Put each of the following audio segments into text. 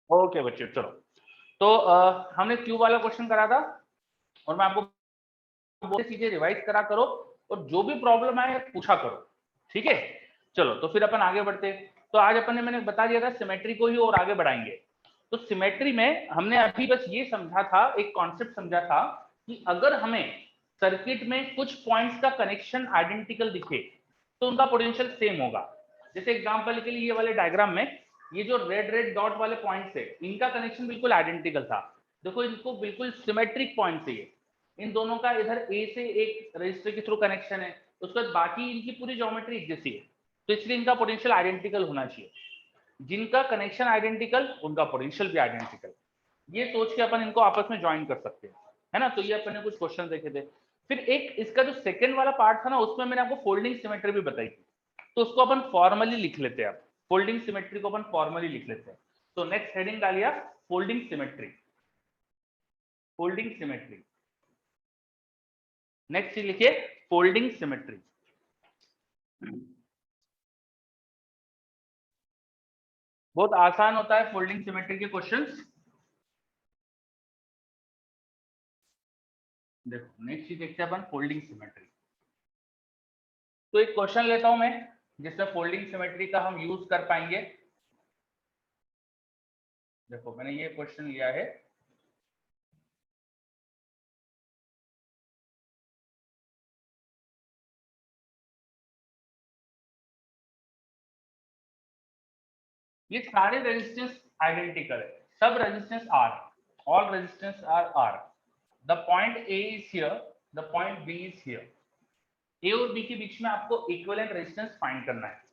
Okay बच्चे चलो, तो हमने क्यूब वाला क्वेश्चन करा था और मैं आपको बोले चीजें रिवाइज करा करो और जो भी प्रॉब्लम आए पूछा करो, ठीक है। चलो तो फिर अपन आगे बढ़ते। तो आज अपन ने मैंने बता दिया था सिमेट्री को ही और आगे बढ़ाएंगे। तो सिमेट्री में हमने अभी बस ये समझा था, एक कॉन्सेप्ट समझा था कि अगर हमें सर्किट में कुछ पॉइंट्स का कनेक्शन आइडेंटिकल दिखे तो उनका पोटेंशियल सेम होगा। जैसे एग्जांपल के लिए ये वाले डायग्राम में ये जो रेड रेड डॉट वाले पॉइंट्स है इनका कनेक्शन बिल्कुल आइडेंटिकल था। देखो इनको बिल्कुल सिमेट्रिक पॉइंट्स है ये, इन दोनों का इधर ए से एक रजिस्टर के थ्रू कनेक्शन है, उसके बाद बाकी इनकी पूरी ज्योमेट्री एक जैसी है, तो इसलिए इनका पोटेंशियल आइडेंटिकल होना चाहिए। जिनका कनेक्शन आइडेंटिकल उनका पोटेंशियल भी आइडेंटिकल, ये सोच के अपन इनको आपस में ज्वाइन कर सकते हैं, है ना। तो ये अपन ने कुछ क्वेश्चन देखे थे। फिर एक इसका जो सेकंड वाला पार्ट था ना उसमें मैंने आपको फोल्डिंग सिमेट्री भी बताई थी, तो उसको अपन फॉर्मली लिख लेते हैं। अब फोल्डिंग सिमेट्री को अपन फॉर्मली लिख लेते हैं। तो नेक्स्ट हेडिंग डालिए folding symmetry. Folding symmetry next लिखिए फोल्डिंग सिमेट्री। बहुत आसान होता है फोल्डिंग सिमेट्री के क्वेश्चंस। देखो नेक्स्ट चीज देखते हैं अपन फोल्डिंग सिमेट्री। तो एक क्वेश्चन लेता हूं मैं जिसमें फोल्डिंग सिमेट्री का हम यूज कर पाएंगे। देखो मैंने ये क्वेश्चन लिया है, ये सारे रेजिस्टेंस आइडेंटिकल है, सब resistance are, all resistance are are. The point A is here, the point B is here. A और बी के बीच में आपको इक्विवेलेंट रेजिस्टेंस फाइंड करना है।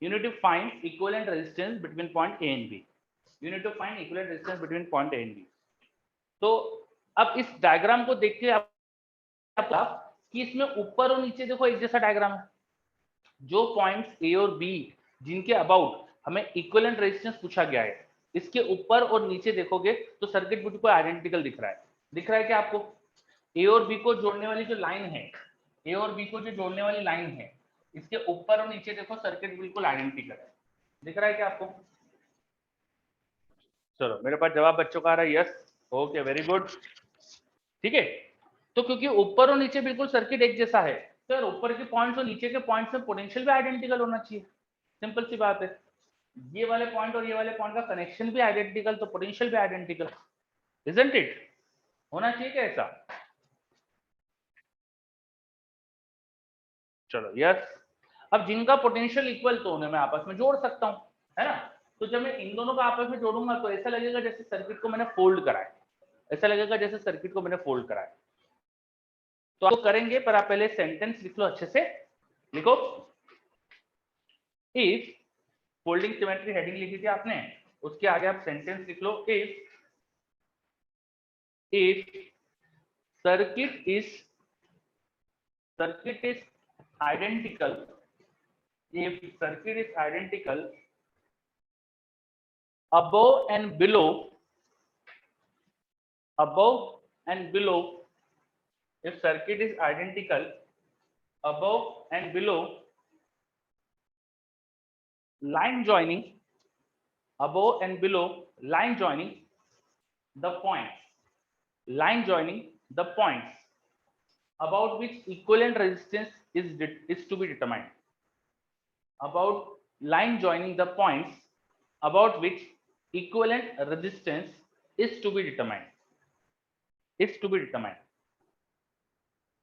You need to find equivalent resistance between point A and B. You need to find equivalent resistance between point A and B. तो अब इस diagram को देख के आप कि इसमें ऊपर और नीचे देखो एक जैसा डायग्राम है। जो पॉइंट्स ए और बी जिनके अबाउट हमें इक्विवेलेंट रेजिस्टेंस पूछा गया है, इसके ऊपर और नीचे देखोगे तो सर्किट बिल्कुल आइडेंटिकल दिख रहा है। दिख रहा है क्या आपको? ए और बी को जोड़ने वाली जो लाइन है, ए और बी को जो जोड़ने वाली लाइन है, इसके ऊपर और नीचे देखो सर्किट बिल्कुल आइडेंटिकल है। दिख रहा है क्या आपको? चलो मेरे पास जवाब बच्चों का आ रहा है यस। ओके वेरी गुड, ठीक है। तो क्योंकि ऊपर और नीचे बिल्कुल सर्किट एक जैसा है तो यार ऊपर के पॉइंट्स और नीचे के पॉइंट्स में पोटेंशियल भी आइडेंटिकल होना चाहिए। सिंपल सी बात है, ये वाले पॉइंट और ये वाले पॉइंट का कनेक्शन भी आइडेंटिकल तो पोटेंशियल भी आइडेंटिकल, इजंट इट? होना चाहिए क्या ऐसा? चलो यस। अब जिनका पोटेंशियल इक्वल तो उन्हें मैं आपस में जोड़ सकता हूं, है ना। तो जब मैं इन दोनों का आपस में जोड़ूंगा तो ऐसा लगेगा जैसे सर्किट को मैंने फोल्ड करा है, ऐसा लगेगा जैसे सर्किट को मैंने फोल्ड करा है। तो आपको करेंगे पर आप पहले सेंटेंस लिख लो अच्छे से। लिखो इफ, फोल्डिंग सिमेट्री हेडिंग लिखी थी आपने, उसके आगे आप सेंटेंस लिख लो if circuit is identical, if circuit is identical above and below, if circuit is identical above and below line joining, above and below line joining the points about which equivalent resistance is to be determined, about line joining the points about which equivalent resistance is to be determined,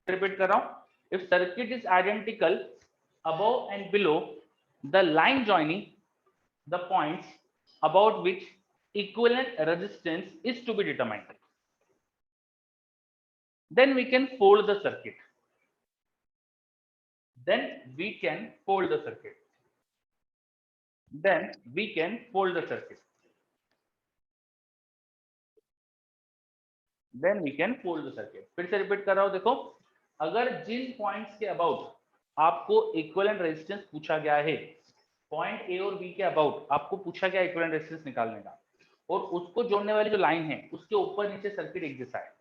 repeat कर रहा हूं, if circuit is identical above and below the line joining the points about which equivalent resistance is to be determined, then we can fold the circuit. Then we can fold the circuit. फिर से repeat कर रहा हूं, देखो अगर जिन points के about आपको equivalent resistance पूछा गया है, पॉइंट ए और बी के अबाउट आपको पूछा गया इक्विवेलेंट रेजिस्टेंस निकालने का, और उसको जोड़ने वाली जो लाइन है उसके ऊपर नीचे सर्किट एक जैसा है,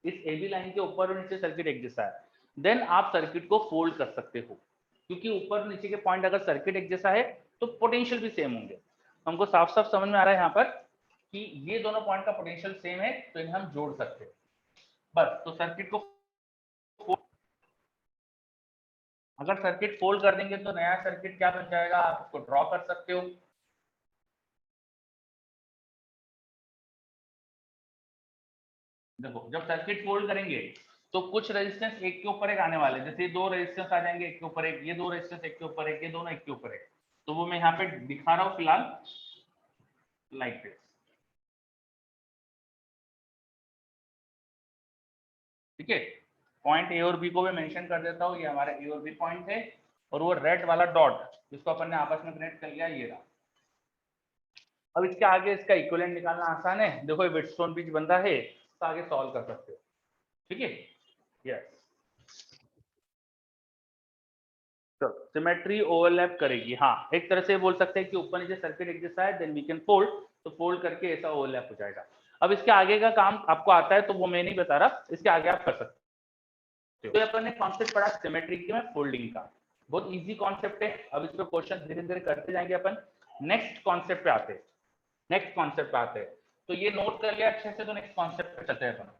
इस ए बी लाइन के ऊपर और नीचे सर्किट एक जैसा है, देन आप सर्किट को फोल्ड कर सकते हो। क्योंकि ऊपर और नीचे के पॉइंट अगर सर्किट एक जैसा है तो पोटेंशियल भी सेम होंगे। हमको साफ साफ समझ में आ रहा है यहाँ पर? कि ये दोनों पॉइंट का पोटेंशियल सेम है तो इन्हें हम जोड़ सकते हैं बस। तो सर्किट को अगर सर्किट फोल्ड कर देंगे तो नया सर्किट क्या बन जाएगा, आप उसको ड्रॉ कर सकते हो। देखो जब सर्किट फोल्ड करेंगे तो कुछ रेजिस्टेंस एक के ऊपर एक आने वाले, जैसे दो रेजिस्टेंस आ जाएंगे एक के ऊपर एक, ये दो रेजिस्टेंस एक के ऊपर एक, ये दोनों एक के ऊपर एक। तो वो मैं यहाँ पे दिखा रहा हूँ फिलहाल लाइक दिस, ठीक है। पॉइंट ए और बी को मैं मेंशन कर देता हूँ, ये हमारा ए और बी पॉइंट है, और वो रेड वाला डॉट जिसको अपन ने आपस में कनेक्ट कर लिया ये रहा। अब इसके आगे इसका इक्विवेलेंट निकालना आसान है, देखो ये व्हीटस्टोन ब्रिज बंदा है तो आगे सॉल्व कर सकते हो, ठीक है। यस, तो सिमेट्री ओवरलैप करेगी, हाँ एक तरह से बोल सकते हैं कि ऊपर नीचे सर्किट एक जैसा है, देन वी कैन फोल्ड, तो फोल्ड करके ऐसा ओवरलैप हो जाएगा। अब इसके आगे का काम आपको आता है तो वो मैं नहीं बता रहा, इसके आगे आप कर सकते हो। तो अपन ने कॉन्सेप्ट पढ़ा सिमेट्री के में फोल्डिंग का, बहुत इजी कॉन्सेप्ट है। अब इस पर क्वेश्चन धीरे धीरे करते जाएंगे अपन। नेक्स्ट कॉन्सेप्ट पे आते हैं, नेक्स्ट कॉन्सेप्ट पे आते हैं, तो ये नोट कर लिया अच्छे से, तो नेक्स्ट कॉन्सेप्ट पे चलते हैं अपन।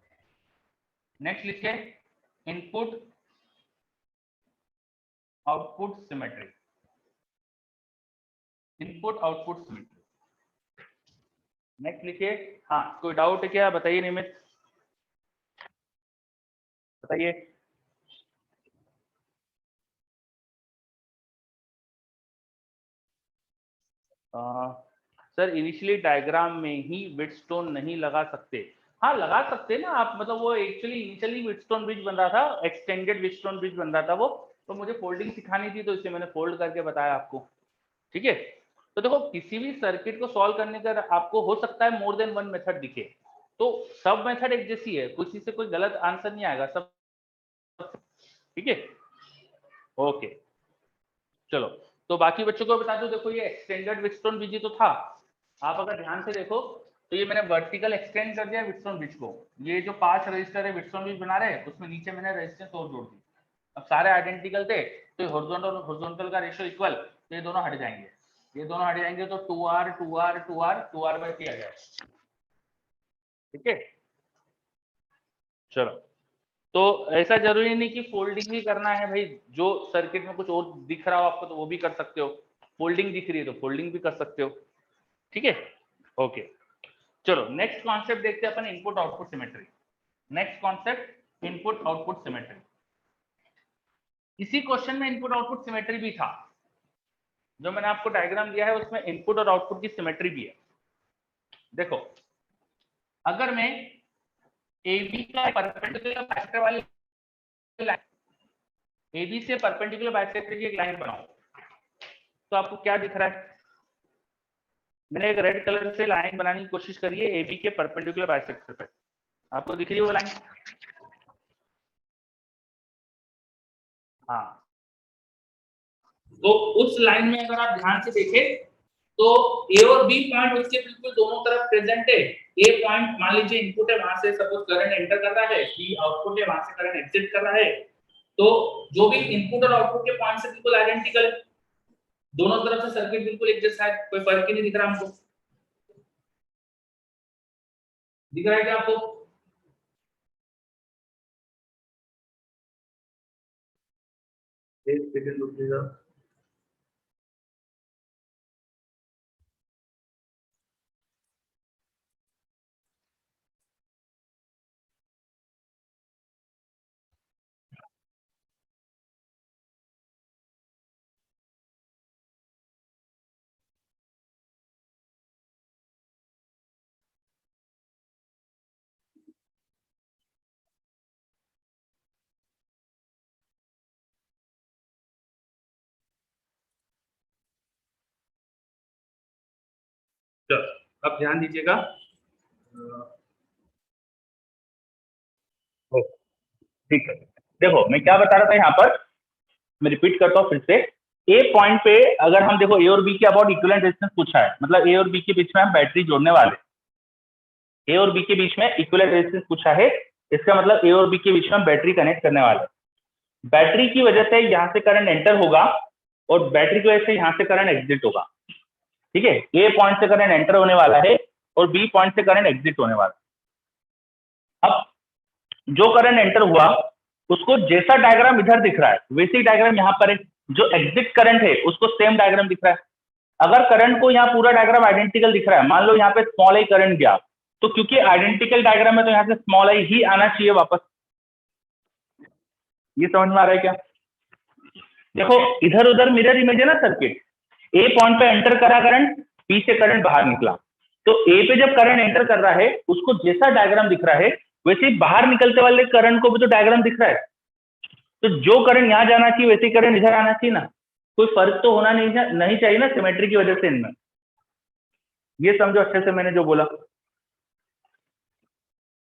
नेक्स्ट लिखिए input output symmetry, input output symmetry. Next लिखिए, हाँ कोई डाउट है क्या, बताइए निमित, बताइए। सर इनिशियली डायग्राम में ही व्हीटस्टोन नहीं लगा सकते, हाँ लगा सकते ना आप, मतलब वो एक्चुअली इनिशियली व्हीटस्टोन ब्रिज बन रहा था, एक्सटेंडेड व्हीटस्टोन ब्रिज बन रहा था वो, तो मुझे फोल्डिंग सिखानी थी तो इसलिए मैंने फोल्ड करके बताया आपको, ठीक है। तो देखो किसी भी सर्किट को सॉल्व करने का आपको हो सकता है मोर देन वन मेथड दिखे, तो सब मेथड एक जैसी है, किसी से कोई गलत आंसर नहीं आएगा, सब ठीक है। ओके चलो, तो बाकी बच्चों को बता दो, देखो ये एक्सटेंडेड व्हीटस्टोन ब्रिज तो था, आप अगर ध्यान से देखो तो ये मैंने वर्टिकल एक्सटेंड कर दिया व्हीटस्टोन ब्रिज को, ये जो 5 रजिस्टर है व्हीटस्टोन ब्रिज बना रहे हैं उसमें नीचे मैंने रेजिस्टेंस और जोड़ दी। अब सारे आइडेंटिकल थे तो हॉरिजॉन्टल हॉरिजॉन्टल का रेशियो इक्वल, तो ये दोनों हट जाएंगे, ये दोनों हट जाएंगे तो 2r 2r 2r 2r bye 3 आ जाए, ठीक है। चलो, तो ऐसा जरूरी नहीं कि फोल्डिंग ही करना है भाई, जो सर्किट में कुछ और दिख रहा हो आपको तो वो भी कर सकते हो, फोल्डिंग दिख रही है तो फोल्डिंग भी कर सकते हो, ठीक है। ओके चलो नेक्स्ट कॉन्सेप्ट देखते हैं अपन, input output symmetry. Next concept input output symmetry. इसी क्वेश्चन में इनपुट आउटपुट सिमेट्री भी था, जो मैंने आपको डायग्राम दिया है उसमें इनपुट और आउटपुट की सिमेट्री भी है। देखो अगर मैं AB का परपेंडिकुलर बाइसेक्टर वाली लाइन, AB से परपेंडिकुलर बाइसेक्टर की एक लाइन बनाऊं तो आपको क्या दिख रहा है, मैंने एक रेड कलर से लाइन बनाने की कोशिश करी है AB के परपेंडिकुलर बाइसेक्टर पे, आपको दिख रही है वो लाइन, हाँ। तो उस लाइन में अगर आप ध्यान से देखें तो ए और बी पॉइंट उसके बिल्कुल दोनों तरफ प्रेजेंट है। ए पॉइंट मान लीजिए इनपुट है, वहां से सपोज करंट एंटर कर रहा है, बी आउटपुट है, वहां से करंट एग्जिट कर रहा है, तो जो भी इनपुट और आउटपुट के पॉइंट से बिल्कुल आइडेंटिकल, दोनों तरफ से सर्किट बिल्कुल एक जैसा है, कोई फर्क ही नहीं दिख रहा हमको, दिख रहा है क्या आपको? एक सेकंड रुकिएगा, चलो अब ध्यान दीजिएगा, ठीक है। देखो मैं क्या बता रहा था यहाँ पर, मैं रिपीट करता हूँ फिर से। ए पॉइंट पे अगर हम देखो ए और बी के अबाउट इक्विवेलेंट रेजिस्टेंस पूछा है, मतलब ए और बी के बीच में हम बैटरी जोड़ने वाले, ए और बी के बीच में इक्विवेलेंट रेजिस्टेंस पूछा है, इसका मतलब ए और बी के बीच में हम बैटरी कनेक्ट करने वाले, बैटरी की वजह से यहाँ से करंट एंटर होगा और बैटरी की वजह से यहाँ से करंट एग्जिट होगा, ठीक है। ए पॉइंट से करंट एंटर होने वाला है, और बी पॉइंट से करंट एग्जिट होने वाला। अब जो करंट एंटर हुआ उसको जैसा डायग्राम इधर दिख रहा है वैसे ही डायग्राम यहाँ पर है। जो एग्जिट करंट है उसको सेम डायग्राम दिख रहा है। अगर करंट को यहाँ पूरा डायग्राम आइडेंटिकल दिख रहा है, मान लो यहाँ पे स्मॉल आई करंट गया, तो क्योंकि आइडेंटिकल डायग्राम है तो यहाँ से स्मॉल आई ही आना चाहिए वापस। ये समझ में आ रहा है क्या? देखो इधर उधर मिरर इमेज है ना सर्किट। ए पॉइंट पे एंटर करा करंट, बी से करंट बाहर निकला, तो ए पे जब करंट एंटर कर रहा है उसको जैसा डायग्राम दिख रहा है वैसे ही बाहर निकलते वाले करंट को भी तो डायग्राम दिख रहा है। तो जो करंट यहाँ जाना चाहिए वैसे ही करंट इधर आना चाहिए ना। कोई फर्क तो होना नहीं चाहिए ना सिमेट्री की वजह से इनमें। ये समझो अच्छे से मैंने जो बोला,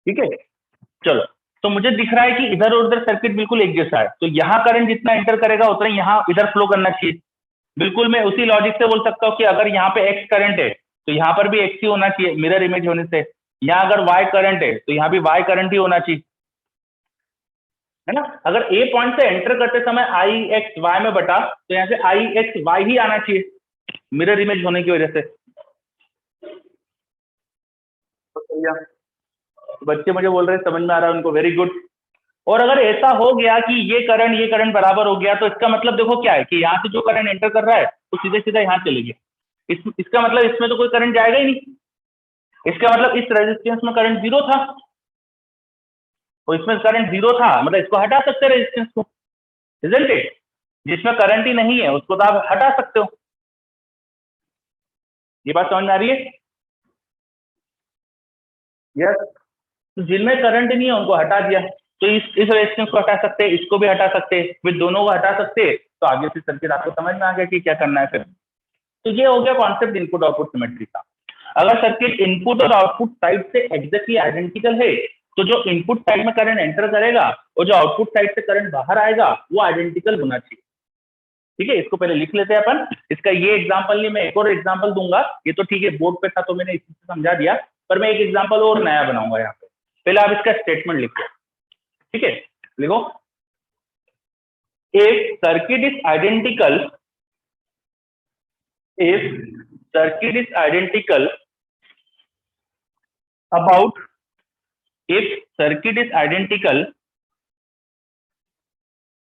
ठीक है। चलो, तो मुझे दिख रहा है कि इधर और उधर सर्किट बिल्कुल एक जैसा है, तो यहाँ करंट जितना एंटर करेगा उतना यहाँ इधर फ्लो करना चाहिए। बिल्कुल मैं उसी लॉजिक से बोल सकता हूँ कि अगर यहाँ पे एक्स करंट है तो यहाँ पर भी एक्स ही होना चाहिए मिरर इमेज होने से। यहाँ अगर वाई करंट है तो यहाँ भी वाई करंट ही होना चाहिए, है ना। अगर ए पॉइंट से एंटर करते समय आई एक्स वाई में बटा तो यहाँ से आई एक्स वाई ही आना चाहिए मिरर इमेज होने की वजह से। तो बच्चे मुझे बोल रहे हैं समझ में आ रहा है उनको, वेरी गुड। और अगर ऐसा हो गया कि ये करंट बराबर हो गया तो इसका मतलब देखो क्या है कि यहाँ से जो करंट एंटर कर रहा है वो सीधे सीधा यहाँ चले गया। इसका मतलब इसमें तो कोई करंट जाएगा ही नहीं। इसका मतलब इस रेजिस्टेंस में करंट जीरो था, तो इसमें करंट जीरो था मतलब इसको हटा सकते हैं रेजिस्टेंस को, इजंट इट। जिसमें करंट ही नहीं है उसको तो आप हटा सकते हो। ये बात समझ में आ रही है? यस। तो जिनमें करंट नहीं है उनको हटा दिया, तो इस रेजिस्टेंस को हटा सकते हैं, इसको भी हटा सकते हैं, फिर दोनों को हटा सकते हैं, तो आगे से सर्किट आपको समझ में आ गया कि क्या करना है फिर। तो ये हो गया कॉन्सेप्ट इनपुट आउटपुट सिमेट्री का। अगर सर्किट इनपुट और आउटपुट साइड से एग्जैक्टली आइडेंटिकल है तो जो इनपुट साइड में करंट एंटर करेगा और जो आउटपुट साइड से करंट बाहर आएगा वो आइडेंटिकल होना चाहिए। ठीक है, इसको पहले लिख लेते हैं अपन। इसका ये एग्जांपल नहीं, मैं एक और एग्जांपल दूंगा। ये तो ठीक है बोर्ड पे था तो मैंने इसी से समझा दिया, पर मैं एक एग्जांपल और नया बनाऊंगा यहाँ पे। पहले आप इसका स्टेटमेंट लिखो, ठीक है। लिखो, if circuit is identical, if circuit is identical about if circuit is identical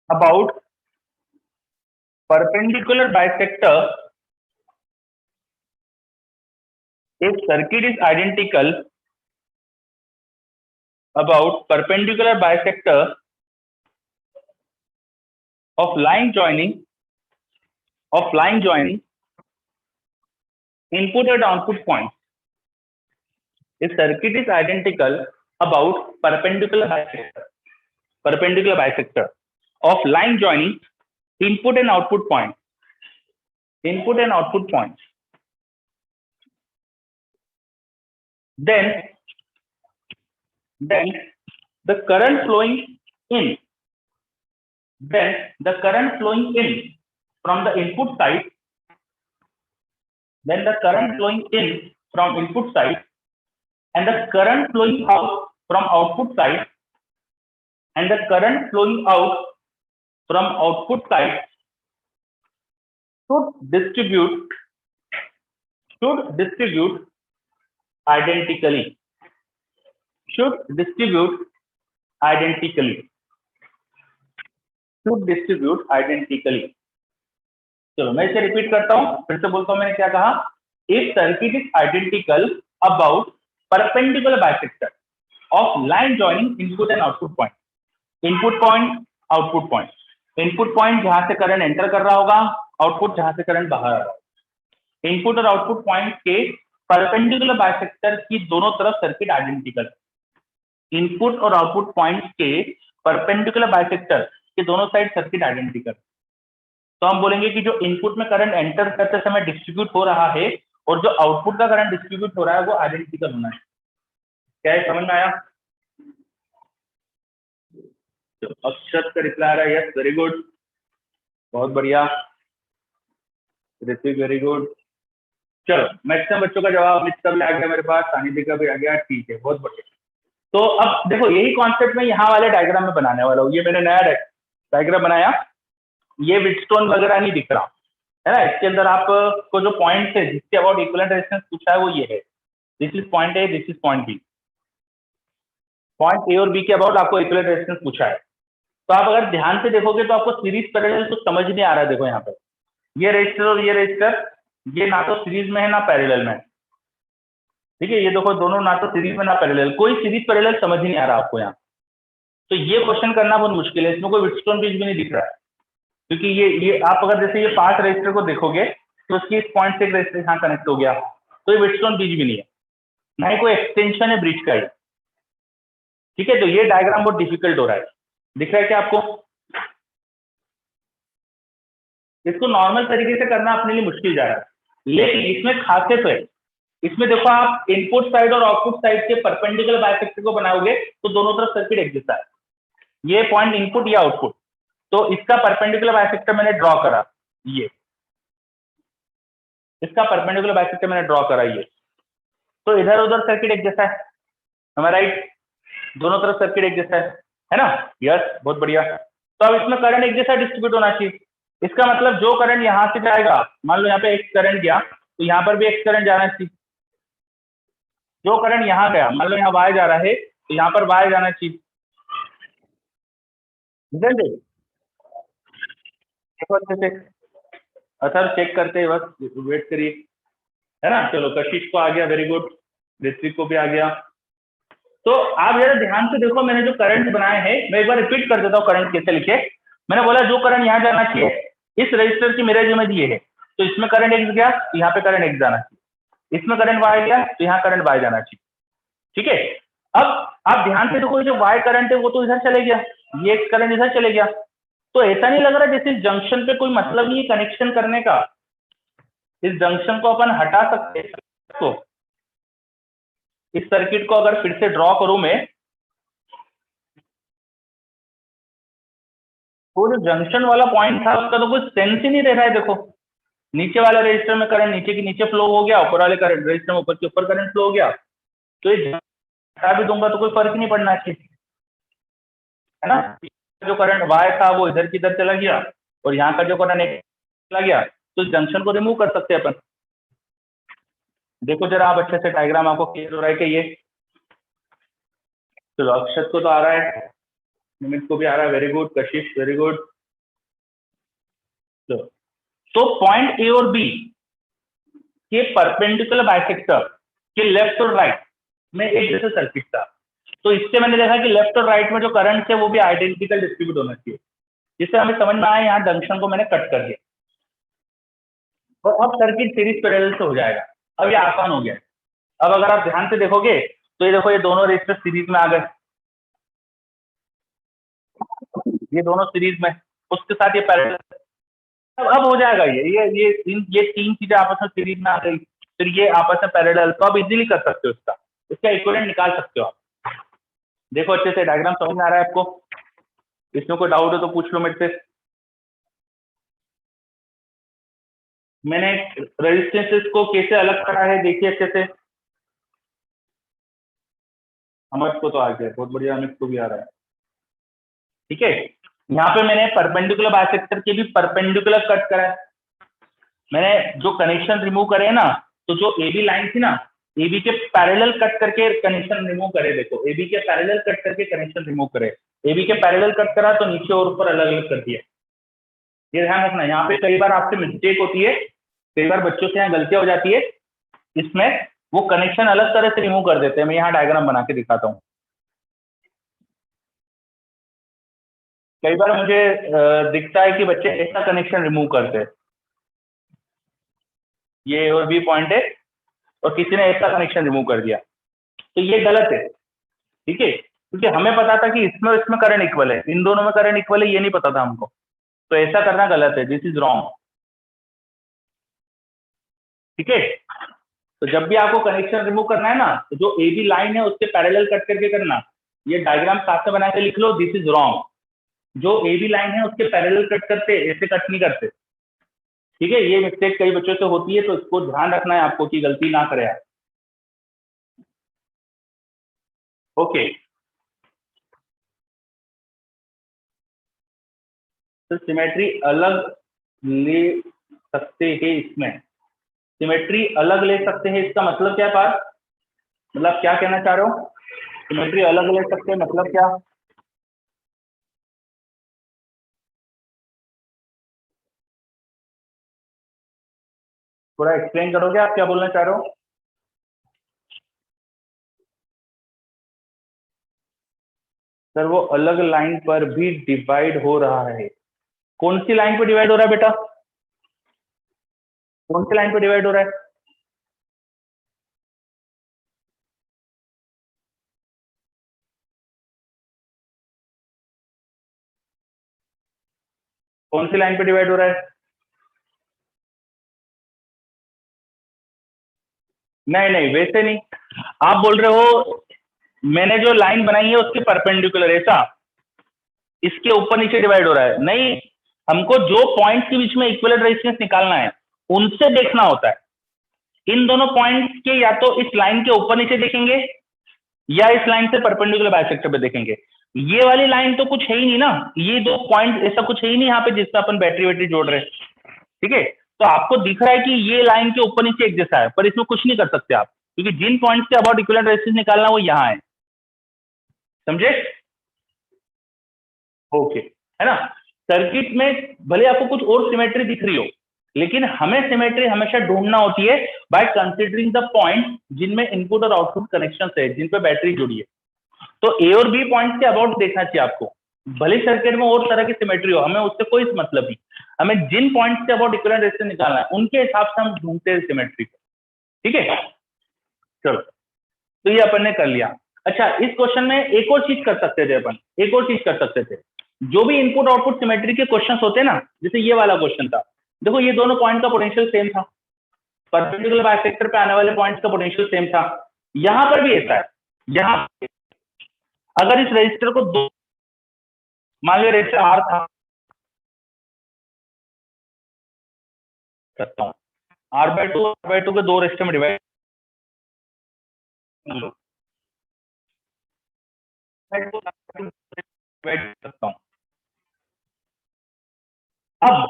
about perpendicular bisector, if circuit is identical about perpendicular bisector of line joining input and output points. If circuit is identical about perpendicular bisector of line joining input and output points, then the current flowing in from the input side, and the current flowing out from output side should distribute identically. चलो मैं इसे repeat करता हूं, फिर से बोलता हूं मैंने क्या कहा। If circuit is identical about perpendicular bisector of line joining input and output point, input point output point, input point जहां से करंट एंटर कर रहा होगा, आउटपुट जहां से करंट बाहर आ रहा होगा। इनपुट और आउटपुट पॉइंट के परपेंडिकुलर बाइसेक्टर की दोनों तरफ सर्किट आइडेंटिकल, इनपुट और आउटपुट पॉइंट के परपेंडिकुलर बाइसेक्टर के दोनों साइड सर्किट आइडेंटिकल। तो हम बोलेंगे कि जो इनपुट में करंट एंटर करते समय डिस्ट्रीब्यूट हो रहा है और जो आउटपुट का करंट डिस्ट्रीब्यूट हो रहा है वो आइडेंटिकल होना है। क्या है, समझ में आया? तो अक्षत का रिप्लाई आ रहा है यस, वेरी गुड, बहुत बढ़िया। Hrithik very good. चलो मैक्सिमम बच्चों का जवाब अमित का भी आ गया मेरे पास, सानिध्य का भी आ गया, ठीक है, बहुत बढ़िया। तो अब देखो यही कॉन्सेप्ट मैं यहाँ वाले डायग्राम में बनाने वाला हूँ। ये मैंने नया डायग्राम बनाया, ये व्हीटस्टोन वगैरह नहीं दिख रहा है ना। इसके अंदर आपको जो पॉइंट है जिसके अबाउट इक्विवेलेंट रेजिस्टेंस पूछा है वो ये है। This is point A, this is point B. Point A और बी के अबाउट आपको इक्विवेलेंट रेजिस्टेंस पूछा है। तो आप अगर ध्यान से देखोगे तो आपको सीरीज पैरेलल कुछ समझ नहीं आ रहा है। देखो यहाँ पे ये रजिस्टर और ये रजिस्टर, ये ना तो सीरीज में है ना पैरेलल में, ठीक है। ये देखो दोनों ना तो सीरीज में ना पैरेलल, कोई सीरीज पैरेलल समझ ही नहीं आ रहा आपको यहाँ। तो ये क्वेश्चन करना बहुत मुश्किल है, इसमें कोई व्हीटस्टोन ब्रिज भी नहीं दिख रहा है, क्योंकि ये आप अगर जैसे ये 5 रजिस्टर को देखोगे तो उसकी इस पॉइंट से एक रजिस्टर यहाँ कनेक्ट हो गया, तो ये व्हीटस्टोन ब्रिज भी नहीं है, ना ही कोई एक्सटेंशन है ब्रिज का ही, ठीक है। तो ये डायग्राम बहुत डिफिकल्ट हो रहा है, दिख रहा है क्या आपको? इसको नॉर्मल तरीके से करना अपने लिए मुश्किल जा रहा है, लेकिन इसमें खासियत है। इसमें देखो आप इनपुट साइड और आउटपुट साइड के परपेंडिकुलर बाइसेक्टर को बनाओगे तो दोनों तरफ सर्किट एक जैसा है। ये पॉइंट इनपुट या आउटपुट, तो इसका परपेंडिकुलर बाइसेक्टर मैंने ड्रॉ करा, ये इसका परपेंडिकुलर बाइसेक्टर मैंने ड्रॉ करा ये, तो इधर उधर सर्किट एक जैसा है, हमारा राइट, दोनों तरफ सर्किट एक जैसा है ना? यस, बहुत बढ़िया। तो अब इसमें करंट एक जैसा डिस्ट्रीब्यूट होना चाहिए। इसका मतलब जो करंट यहां से जाएगा, मान लो यहाँ पे एक करंट गया तो यहाँ पर भी एक करंट जाना चाहिए। जो करंट यहाँ गया, मान लो यहाँ वाई जा रहा है तो यहाँ पर वाई जाना चाहिए। देखो अच्छे से, अच्छा चेक करते हैं, बस वेट करिए, है ना? चलो कशिश को आ गया, वेरी गुड, ऋत्विक को भी आ गया। तो आप जरा ध्यान से देखो, मैंने जो करंट बनाए हैं, मैं एक बार रिपीट कर देता हूँ करंट कैसे लिखे। मैंने बोला जो करंट यहाँ जाना चाहिए, इस रजिस्टर की मिरर इमेज ये है, तो इसमें करंट एक्स गया तो यहाँ पे करंट एक्स जाना चाहिए, इसमें करंट वाई गया तो यहाँ करंट वाई जाना चाहिए, ठीक है। अब आप ध्यान से देखो, जो वाई करंट है वो तो इधर चले गया, ये करंट इधर चले गया, तो ऐसा नहीं लग रहा जैसे इस जंक्शन पे कोई मतलब नहीं है कनेक्शन करने का। इस जंक्शन को अपन हटा सकते हैं, तो इस सर्किट को अगर फिर से ड्रॉ करूं मैं, वो जो जंक्शन वाला पॉइंट था उसका तो कुछ सेंस ही नहीं रह रहा है। देखो नीचे वाले रजिस्टर में करंट नीचे की नीचे फ्लो हो गया, ऊपर वाले करंट रजिस्टर में ऊपर के ऊपर करंट फ्लो हो गया, तो ये हटा भी दूंगा तो कोई फर्क नहीं पड़ना चाहिए, है ना? जो करंट वाई था वो इधर की इधर चला गया और यहाँ का जो करंट चला गया, तो जंक्शन को रिमूव कर सकते हैं अपन। देखो जरा आप अच्छे से, डायग्राम आपको क्लियर हो रहा है कि ये, चलो अक्षत को तो आ रहा है, निमित को भी आ रहा है, वेरी गुड, कशिश वेरी गुड। तो पॉइंट ए और बी के परपेंडिकुलर बाइसेक्टर के लेफ्ट और राइट में एक जैसा सर्किट था, तो इससे मैंने देखा कि लेफ्ट और राइट में जो करंट है वो भी आइडेंटिकल डिस्ट्रीब्यूट होना चाहिए, जिससे हमें समझ में आया यहाँ जंक्शन को मैंने कट कर दिया और अब सर्किट सीरीज पैरेलल से हो जाएगा। अब ये आसान हो गया। अब अगर आप ध्यान से देखोगे तो ये देखो, ये दोनों रजिस्टर सीरीज में आ गए, ये दोनों सीरीज में, उसके साथ ये पैरेलल, अब हो जाएगा ये तीन चीजें आपस में सीरीज में आ गई, फिर ये आपस में पैरेलल, तो आप इजीली कर सकते हो, इसका इक्विवेलेंट निकाल सकते हो आप। देखो अच्छे से डायग्राम समझ में आ रहा है आपको? इसमें कोई डाउट हो तो पूछ लो मेरे से। मैंने रेजिस्टेंसेस को कैसे अलग करा है देखिए अच्छे से। अमित को तो आ गया, बहुत बढ़िया, अमित को भी आ रहा है, ठीक है। यहाँ पे मैंने परपेंडिकुलर बाइसेक्टर के भी परपेंडिकुलर कट करा है, मैंने जो कनेक्शन रिमूव करे ना, तो जो एबी लाइन थी ना, एबी के पैरेलल कट करके कनेक्शन रिमूव करे। देखो एबी के पैरेलल कट करके कनेक्शन रिमूव करे, एबी के पैरेलल कट करा तो नीचे और ऊपर अलग अलग कर दिया। ये ध्यान रखना, यहाँ पे कई बार आपसे मिस्टेक होती है, कई बार बच्चों से यहाँ गलतियां हो जाती है, इसमें वो कनेक्शन अलग तरह से रिमूव कर देते हैं। मैं यहाँ डायग्राम बना के दिखाता हूँ। कई बार मुझे दिखता है कि बच्चे ऐसा कनेक्शन रिमूव करते हैं, ये और बी पॉइंट है और किसी ने ऐसा कनेक्शन रिमूव कर दिया, तो ये गलत है, ठीक है। क्योंकि हमें पता था कि इसमें इसमें करंट इक्वल है, इन दोनों में करंट इक्वल है, ये नहीं पता था हमको, तो ऐसा करना गलत है, दिस इज रॉन्ग, ठीक है। तो जब भी आपको कनेक्शन रिमूव करना है ना, तो जो ए बी लाइन है उसके पैरेलल कट करके करना। ये डायग्राम साथ में बना के लिख लो, दिस इज रॉन्ग। जो ए बी लाइन है उसके पैरेलल कट करते, ऐसे कट नहीं करते, ठीक है। ये मिस्टेक कई बच्चों से होती है, तो इसको ध्यान रखना है आपको कि गलती ना करे आप। ओके, तो सिमेट्री अलग ले सकते हैं, इसमें सिमेट्री अलग ले सकते हैं, इसका मतलब क्या है पास? मतलब क्या कहना चाह रहे हो? सिमेट्री अलग ले सकते हैं मतलब क्या? थोड़ा एक्सप्लेन करोगे आप क्या बोलना चाह रहे हो? सर वो अलग लाइन पर भी डिवाइड हो रहा है। कौन सी लाइन पर डिवाइड हो रहा है बेटा? कौन सी लाइन पर डिवाइड हो रहा है? कौन सी लाइन पर डिवाइड हो रहा है? नहीं नहीं वैसे नहीं। आप बोल रहे हो मैंने जो लाइन बनाई है उसके परपेंडिकुलर, ऐसा? इसके ऊपर नीचे डिवाइड हो रहा है? नहीं, हमको जो पॉइंट्स के बीच में इक्विवेलेंट रेजिस्टेंस निकालना है उनसे देखना होता है। इन दोनों पॉइंट्स के या तो इस लाइन के ऊपर नीचे देखेंगे या इस लाइन से परपेंडिकुलर बाइसेक्टर पे देखेंगे। ये वाली लाइन तो कुछ है ही नहीं ना, ये दो पॉइंट ऐसा कुछ है ही नहीं यहाँ पे जिससे अपन बैटरी वैटरी जोड़ रहे हैं। ठीक है, तो आपको दिख रहा है कि ये लाइन के ऊपर नीचे एक जैसा है, पर इसमें कुछ नहीं कर सकते आप, क्योंकि जिन पॉइंट से अबाउट इक्विवेलेंट रेजिस्टेंस निकालना वो यहाँ है। समझे? ओके, है ना? सर्किट में भले आपको कुछ और सिमेट्री दिख रही हो, लेकिन हमें सिमेट्री हमेशा ढूंढना होती है बाय कंसीडरिंग द पॉइंट जिनमें इनपुट और आउटपुट कनेक्शन है, जिन पे बैटरी जुड़ी है। तो ए और बी पॉइंट के अबाउट देखना चाहिए आपको। भले सर्किट में और तरह की सिमेट्री हो, हमें उससे कोई मतलब नहीं। हमें जिन पॉइंट से अबाउट इक्विवेलेंट रेजिस्टेंस निकालना है उनके हिसाब से हम ढूंढते हैं सिमेट्री को। ठीक है, चलो, तो ये अपन ने कर लिया। अच्छा, इस क्वेश्चन में एक और चीज कर सकते थे अपन, एक और चीज कर सकते थे। जो भी इनपुट आउटपुट सिमेट्री के क्वेश्चंस होते हैं ना, जैसे ये वाला क्वेश्चन था, देखो ये दोनों पॉइंट का पोटेंशियल सेम था, परपेंडिकुलर बाइसेक्टर पे आने वाले पॉइंट्स का पोटेंशियल सेम था। यहां पर भी ऐसा है। यहां अगर इस रजिस्टर को दो, मान लो रजिस्टर आर था, करता हूँ R/2 के दो रजिस्टर में डिवाइड करता हूँ। अब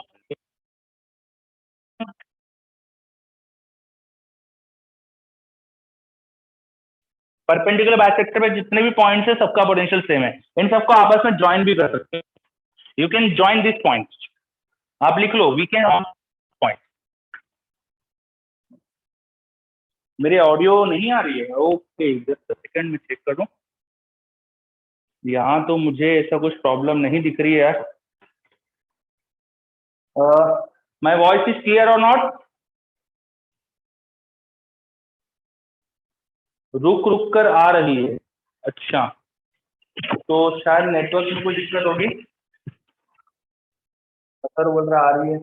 परपेंडिकुलर बाइसेक्टर में जितने भी पॉइंट्स है सबका पोटेंशियल सेम है, इन सबको आपस में ज्वाइन भी कर सकते हैं। You can join this point, आप लिख लो वी कैन पॉइंट। मेरी ऑडियो नहीं आ रही है? ओके, जस्ट सेकंड में चेक कर लूं। यहाँ तो मुझे ऐसा कुछ प्रॉब्लम नहीं दिख रही है यार। माय वॉइस इज क्लियर और नॉट? रुक रुक कर आ रही है। अच्छा, तो शायद नेटवर्क में कोई दिक्कत होगी। सर बोल रहा आ रही है।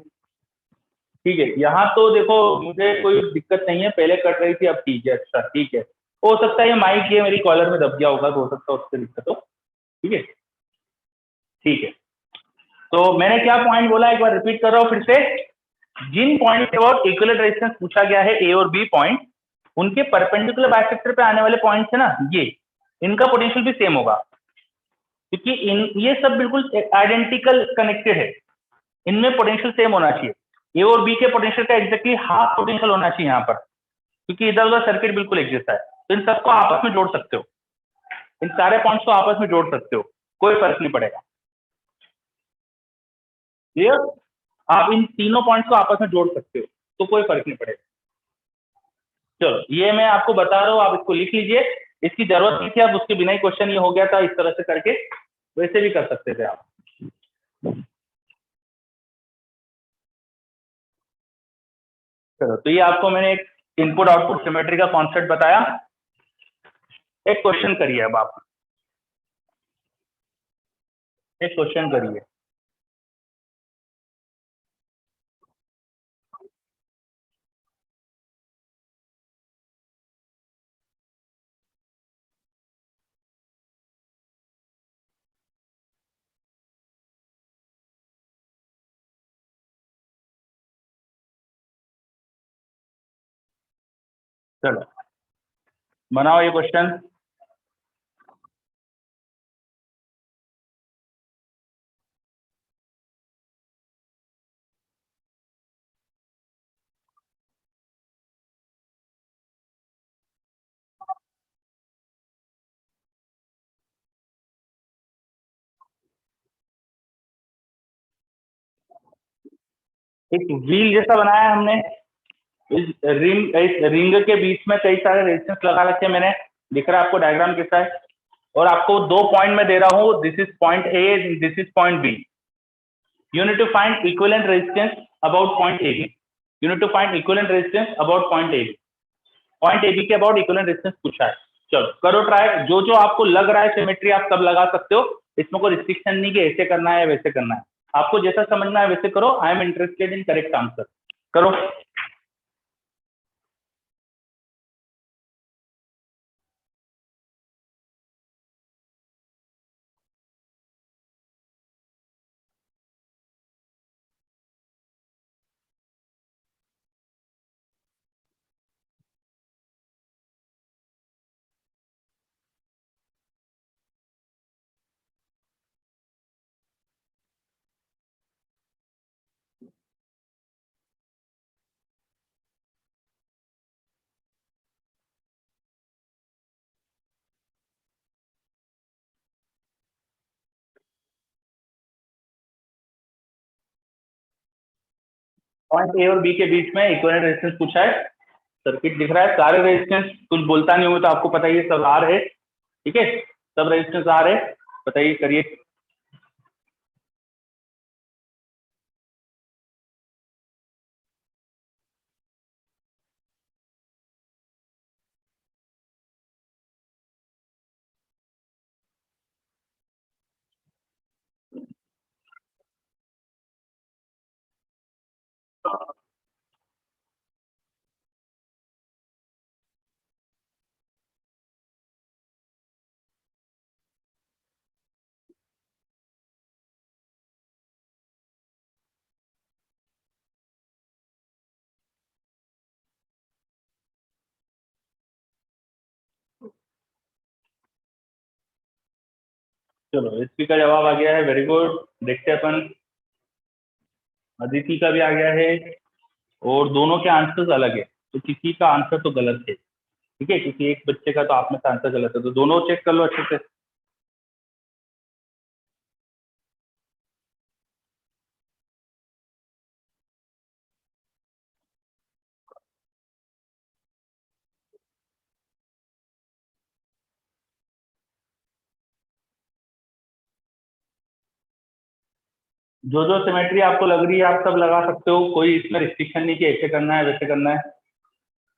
ठीक है, यहाँ तो देखो मुझे कोई दिक्कत नहीं है, पहले कट रही थी अब ठीक है। अच्छा ठीक है, हो सकता है ये माइक ये मेरी कॉलर में दब गया होगा, तो हो सकता है उससे दिक्कत हो। ठीक है, ठीक है। तो मैंने क्या पॉइंट बोला एक बार रिपीट कर रहा हूँ फिर से। जिन पॉइंट के अबाउट इक्विवेलेंट रेजिस्टेंस पूछा गया है ए और बी पॉइंट, उनके परपेंडिकुलर बाइसेक्टर पे आने वाले पॉइंट है ना, ये इनका पोटेंशियल भी सेम होगा, क्योंकि इन ये सब बिल्कुल आइडेंटिकल कनेक्टेड है। इनमें पोटेंशियल सेम होना चाहिए। ए और बी के पोटेंशियल का एग्जैक्टली हाफ पोटेंशियल होना चाहिए यहाँ पर, क्योंकि इधर उधर सर्किट बिल्कुल एक जैसा है। तो इन सबको आपस में जोड़ सकते हो, इन सारे पॉइंट्स को आपस में जोड़ सकते हो, कोई फर्क नहीं पड़ेगा। क्लियर? आप इन तीनों पॉइंट्स को आपस में जोड़ सकते हो, तो कोई फर्क नहीं पड़ेगा। चलो, ये मैं आपको बता रहा हूँ, आप इसको लिख लीजिए। इसकी जरूरत नहीं थी, आप उसके बिना ही क्वेश्चन ये हो गया था इस तरह से करके, वैसे भी कर सकते थे आप। चलो, तो ये आपको मैंने एक इनपुट आउटपुट सिमेट्री का कॉन्सेप्ट बताया। एक क्वेश्चन करिए अब आप, एक क्वेश्चन करिए। चलो, बनाओ ये क्वेश्चन। एक व्हील जैसा बनाया है हमने, इस रिंग के बीच में कई सारे रेजिस्टेंस लगा रखे हैं मैंने, दिख रहा है आपको डायग्राम कैसा है, और आपको 2 पॉइंट में दे रहा हूं, this is point A, this is point B. You need to find equivalent resistance about point AB. You need to find equivalent resistance about point AB. Point AB के about equivalent resistance पूछा है। चलो करो try, जो जो आपको लग रहा है सिमेट्री आप सब लगा सकते हो, इसमें कोई रिस्ट्रिक्शन नहीं कि ऐसे करना है वैसे करना है, आपको जैसा समझना है वैसे करो। I am interested in correct answer. करो। पॉइंट ए और बी के बीच में इक्विवेलेंट रेजिस्टेंस पूछा है, सर्किट दिख रहा है, सारे रेजिस्टेंस, कुछ बोलता नहीं हुआ तो आपको पता ही है सब आर है, ठीक है, सब रेजिस्टेंस आर है, बताइए करिए। चलो इसपी का जवाब आ गया है, वेरी गुड। देखते हैं अपन, अदिति का भी आ गया है, और दोनों के आंसर्स अलग है, तो किसी का आंसर तो गलत है, ठीक है, किसी एक बच्चे का तो आप में से आंसर गलत है, तो दोनों चेक कर लो अच्छे से। जो जो सिमेट्री आपको लग रही है आप सब लगा सकते हो, कोई इसमें रिस्ट्रिक्शन नहीं कि ऐसे करना है वैसे करना है।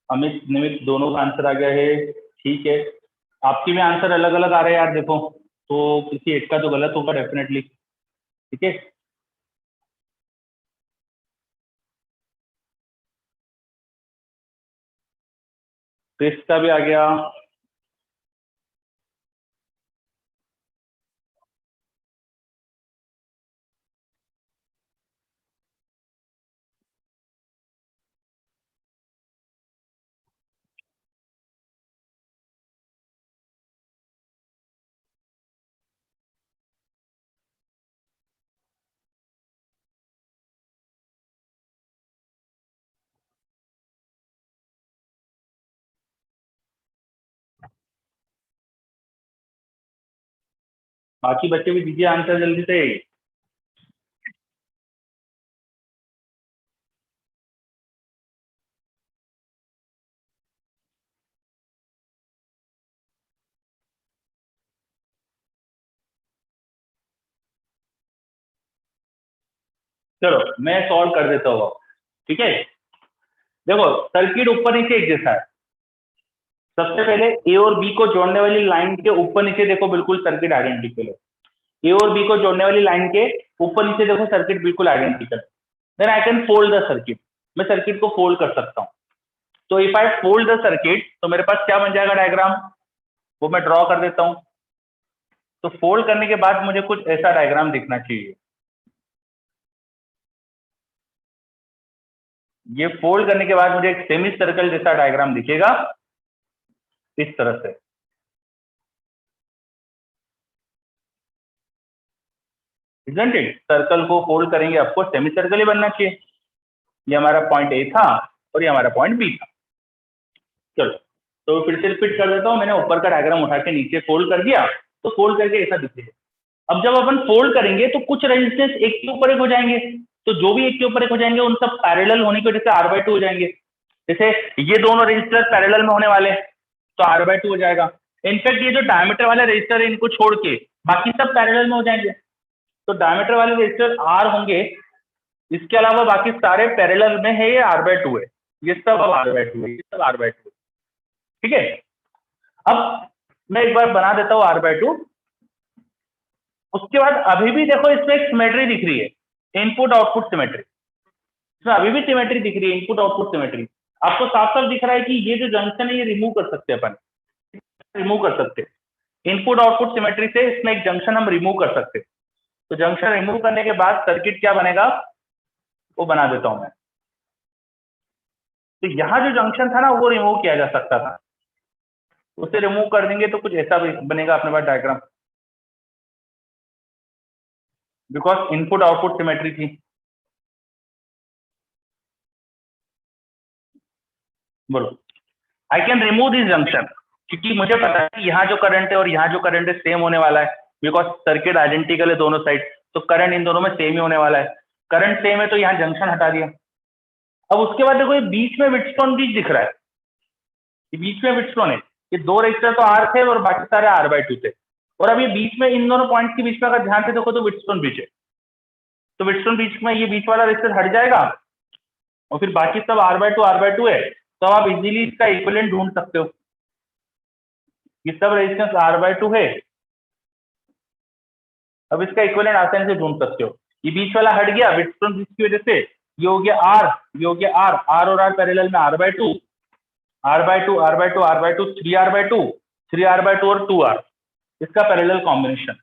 अमित निमित दोनों का आंसर आ गया है, ठीक है। आपकी भी आंसर अलग अलग आ रहे हैं यार, देखो तो किसी एक का तो गलत होगा डेफिनेटली, ठीक है। क्रिस का भी आ गया। बाकी बच्चे भी दीजिए आंसर जल्दी से। चलो मैं सॉल्व कर देता हूँ, ठीक है। देखो सर्किट ऊपर नीचे एक जैसा है, सबसे पहले ए और बी को जोड़ने वाली लाइन के ऊपर नीचे देखो बिल्कुल सर्किट आइडेंटिकल है, ए और बी को जोड़ने वाली लाइन के ऊपर नीचे देखो सर्किट बिल्कुल identical. Then I can fold the circuit, मैं सर्किट को फोल्ड कर सकता हूँ। तो if I fold the circuit तो मेरे पास क्या बन जाएगा डायग्राम, वो मैं ड्रॉ कर देता हूँ। तो फोल्ड करने के बाद मुझे कुछ ऐसा डायग्राम दिखना चाहिए, ये फोल्ड करने के बाद मुझे एक सेमी सर्कल जैसा डायग्राम दिखेगा इस तरह से। इजंट इट, सर्कल को फोल्ड करेंगे आपको सेमी सर्कल ही बनना चाहिए। ये हमारा पॉइंट ए था और ये हमारा पॉइंट बी था। चलो तो फिर से रिपीट कर देता हूँ, मैंने ऊपर का डायग्राम उठा के नीचे फोल्ड कर दिया, तो फोल्ड करके ऐसा दिखेगा। अब जब अपन फोल्ड करेंगे तो कुछ रेजिस्टेंस एक के ऊपर एक हो जाएंगे, तो जो भी एक के ऊपर एक हो जाएंगे उन सब पैरेलल होने की वजह से R/2 हो जाएंगे। जैसे ये दोनों रजिस्टर पैरेलल में होने वाले तो R/2 हो जाएगा। इनफैक्ट ये जो डायमीटर वाले रजिस्टर है इनको छोड़ के बाकी सब पैरेलल में हो जाएंगे, तो डायमीटर वाले रजिस्टर R होंगे, इसके अलावा बाकी सारे पैरेलल में है, ये R/2 है, ये सब अब R/2 है, ये सब R/2। ठीक है, अब मैं एक बार बना देता हूँ R/2। उसके बाद अभी भी देखो इसमें एक सिमेट्री दिख रही है, इनपुट आउटपुट सिमेट्री। इसमें अभी भी सिमेट्री दिख रही है, इनपुट आउटपुट सिमेट्री। आपको साफ साफ दिख रहा है कि ये जो जंक्शन है ये रिमूव कर सकते हैं अपन, रिमूव कर सकते हैं इनपुट आउटपुट सिमेट्री से। इसमें एक जंक्शन हम रिमूव कर सकते हैं। तो जंक्शन रिमूव करने के बाद सर्किट क्या बनेगा वो बना देता हूं मैं। तो यहां जो जंक्शन था ना वो रिमूव किया जा सकता था, उसे रिमूव कर देंगे तो कुछ ऐसा बनेगा अपने पास diagram, because input output symmetry थी। बोलो, I can remove this junction, क्योंकि मुझे पता है कि यहाँ जो करंट है और यहाँ जो करंट है सेम होने वाला है, बिकॉज सर्किट आइडेंटिकल है दोनों साइड, तो करंट इन दोनों में सेम ही होने वाला है। करंट सेम है तो यहाँ जंक्शन हटा दिया। अब उसके बाद देखो ये बीच में व्हीटस्टोन ब्रिज दिख रहा है, ये बीच में व्हीटस्टोन है, ये दो रजिस्टर तो R थे और बाकी सारे R/2 थे, और अब ये बीच में इन दोनों पॉइंट्स के बीच में अगर ध्यान से देखो तो व्हीटस्टोन ब्रिज है। तो व्हीटस्टोन ब्रिज में ये बीच वाला रजिस्टर हट जाएगा और फिर बाकी सब R/2 है, तो आप इजीली इसका इक्विवेलेंट ढूंढ सकते हो। ये सब रेजिस्टेंस R/2 है, अब इसका इक्विवेलेंट आसानी से ढूंढ सकते हो। ये बीच वाला हट गया व्हीटस्टोन ब्रिज की वजह से, ये हो गया R, ये हो गया R, R और R पैरेलल में R/2, R/2, R/2, R/2, 3R/2, 3R/2 और 2R, इसका पैरेलल कॉम्बिनेशन।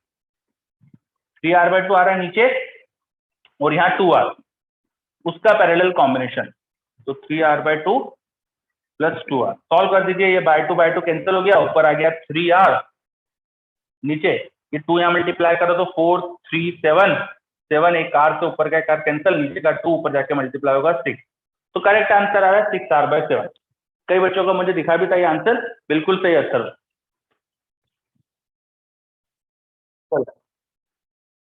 3R/2 आ रहा है नीचे और यहाँ 2R, उसका पैरेलल कॉम्बिनेशन। तो 3R/2 प्लस 2R सॉल्व कर दीजिए, ये बाय टू कैंसिल हो गया, ऊपर आ गया 3R, नीचे ये 2 यहाँ मल्टीप्लाई करो तो 4 3 7, 7 एक R से ऊपर का एक R कैंसिल, नीचे का 2 ऊपर जाके मल्टीप्लाई होगा 6। तो करेक्ट आंसर आ रहा है 6R/7। कई बच्चों को मुझे दिखा भी था ये आंसर, बिल्कुल सही आंसर।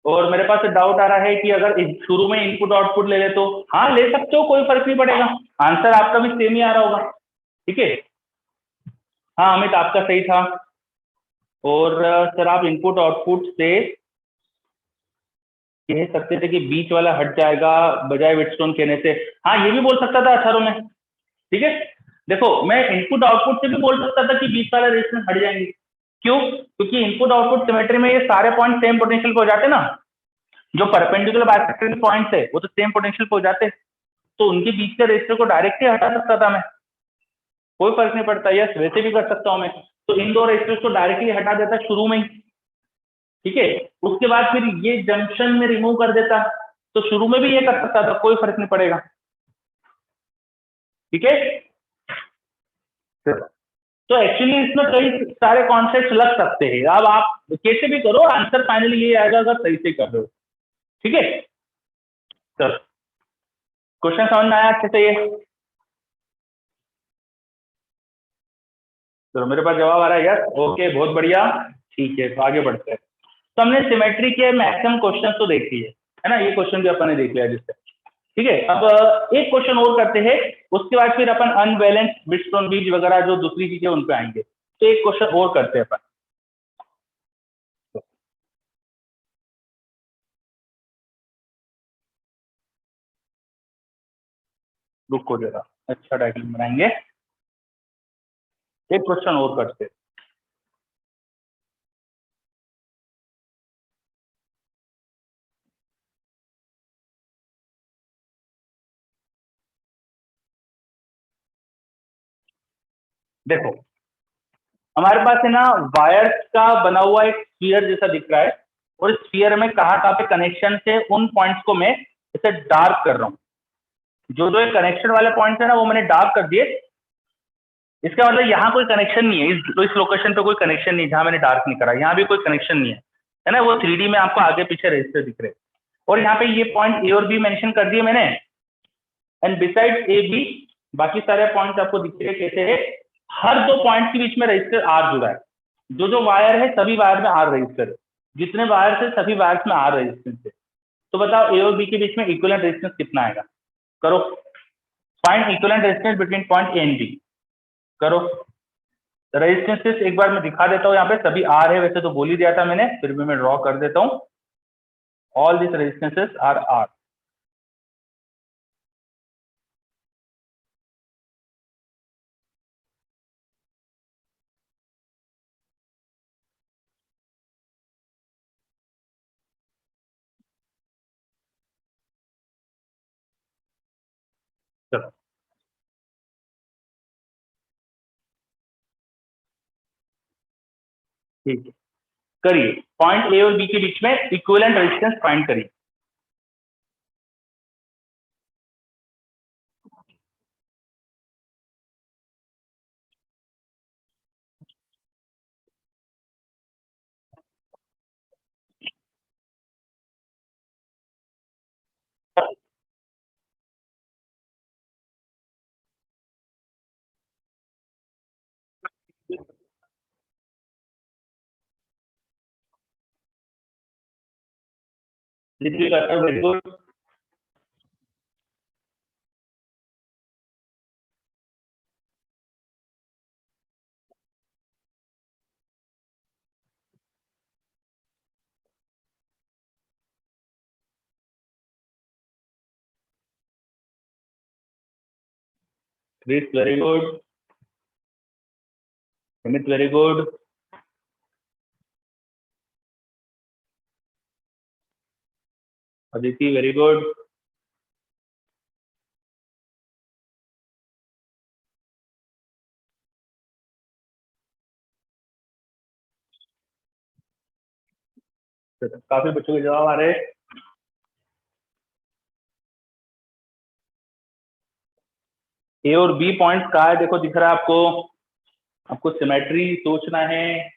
और मेरे पास डाउट आ रहा है कि अगर शुरू में इनपुट आउटपुट ले ले तो हाँ ले सकते हो, कोई फर्क नहीं पड़ेगा, आंसर आपका भी सेम ही आ रहा होगा। ठीक है, हाँ अमित आपका सही था। और सर आप इनपुट आउटपुट से कह सकते थे कि बीच वाला हट जाएगा बजाय व्हीटस्टोन कहने से, हाँ ये भी बोल सकता था अथरों में। ठीक है, देखो मैं इनपुट आउटपुट से भी बोल सकता था कि बीच वाला रेजिस्टेंस हट जाएंगे। क्यों? क्योंकि इनपुट आउटपुट सिमेट्री में ये सारे पॉइंट सेम पोटेंशियल पे हो जाते ना, जो परपेंडिकुलर बाइसेक्टर पॉइंट्स है वो तो सेम पोटेंशियल पे हो जाते, तो उनके बीच के रेजिस्टर को डायरेक्ट ही हटा सकता था मैं, कोई फर्क नहीं पड़ता। यस वैसे भी कर सकता हूं मैं, तो इन दो रेजिस्टर्स को डायरेक्टली हटा देता शुरू में ही। ठीक है, उसके बाद फिर ये जंक्शन में रिमूव कर देता, तो शुरू में भी ये कर सकता था, कोई फर्क नहीं पड़ेगा। ठीक है, तो एक्चुअली इसमें कई सारे कॉन्सेप्ट लग सकते हैं, अब आप कैसे भी करो आंसर फाइनली ये आएगा अगर सही से कर रहे हो। ठीक है, चलो क्वेश्चन समझ में आया अच्छे से ये? तो मेरे पास जवाब आ रहा है यस, ओके बहुत बढ़िया। ठीक है, तो आगे बढ़ते हैं। तो हमने सिमेट्री के मैक्सिमम क्वेश्चन तो देख लिए है ना, ये क्वेश्चन भी अपन ने देख लिया जिससे। ठीक है, अब एक क्वेश्चन और करते हैं, उसके बाद फिर अपन अनबैलेंस व्हीटस्टोन ब्रिज वगैरह जो दूसरी चीजें उन पे आएंगे। तो एक क्वेश्चन और करते हैं अपन। रुको जरा, अच्छा डायग्राम बनाएंगे, एक क्वेश्चन और करते हैं। देखो हमारे पास है ना वायर्स का बना हुआ एक स्फीयर जैसा दिख रहा है, और इस स्फीयर में कहाँ कहाँ पे कनेक्शन है उन पॉइंट्स को मैं इसे डार्क कर रहा हूँ। जो जो कनेक्शन वाले पॉइंट्स है ना वो मैंने डार्क कर दिए। इसका मतलब यहाँ कोई कनेक्शन नहीं है, इस लोकेशन पे कोई कनेक्शन नहीं, जहां मैंने डार्क नहीं करा यहाँ भी कोई कनेक्शन नहीं है ना, वो 3D में आपको आगे पीछे रजिस्टर दिख रहे हैं। और यहाँ पे ये पॉइंट ए और बी मेंशन कर दिए मैंने, एंड बिसाइड ए बी बाकी सारे पॉइंट्स आपको दिख रहे कैसे है, हर दो पॉइंट के बीच में रजिस्टर आर जुड़ा है। जो जो वायर है सभी वायर में आर रजिस्टर है, जितने वायर है सभी वायर्स में आर रजिस्टेंस है। तो बताओ ए और बी के बीच में इक्विवेलेंट रेजिस्टेंस कितना आएगा, करो। Find equivalent resistance between point A and B, करो। रेजिस्टेंसेस एक बार मैं दिखा देता हूँ, यहाँ पे सभी आर है, वैसे तो बोल ही दिया था मैंने, फिर भी मैं ड्रॉ कर देता हूँ। All this resistances are R. चलो ठीक है, करिए। पॉइंट ए और बी के बीच में इक्विवेलेंट रेजिस्टेंस फाइंड करिए। Very good. Chris, very good. Amit, very good. Aditi, very good. काफी बच्चों के जवाब आ रहे हैं। ए और बी पॉइंट कहा है, देखो दिख रहा है आपको। आपको सिमेट्री सोचना है।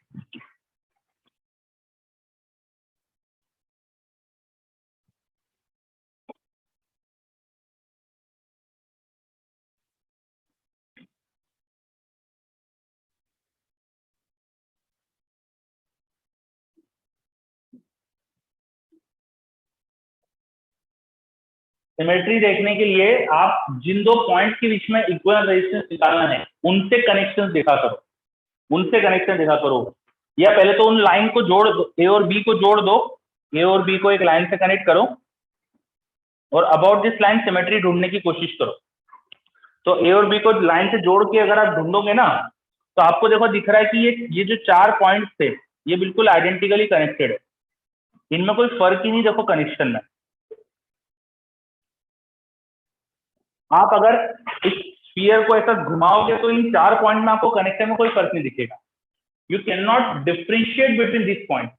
सिमेट्री देखने के लिए आप जिन दो पॉइंट के बीच में इक्वल रेजिस्टेंस निकालना है, उनसे कनेक्शन देखा करो, उनसे कनेक्शन देखा करो। या पहले तो उन लाइन को जोड़ दो, ए और बी को जोड़ दो, ए और बी को एक लाइन से कनेक्ट करो और अबाउट दिस लाइन सिमेट्री ढूंढने की कोशिश करो। तो ए और बी को लाइन से जोड़ के अगर आप ढूंढोगे ना, तो आपको देखो दिख रहा है कि ये जो चार पॉइंट्स थे, ये बिल्कुल आइडेंटिकली कनेक्टेड है, इनमें कोई फर्क ही नहीं देखो कनेक्शन में। आप अगर इस स्फीयर को ऐसा घुमाओगे तो इन चार पॉइंट में आपको कनेक्शन में कोई फर्क नहीं दिखेगा। You can not differentiate between this point.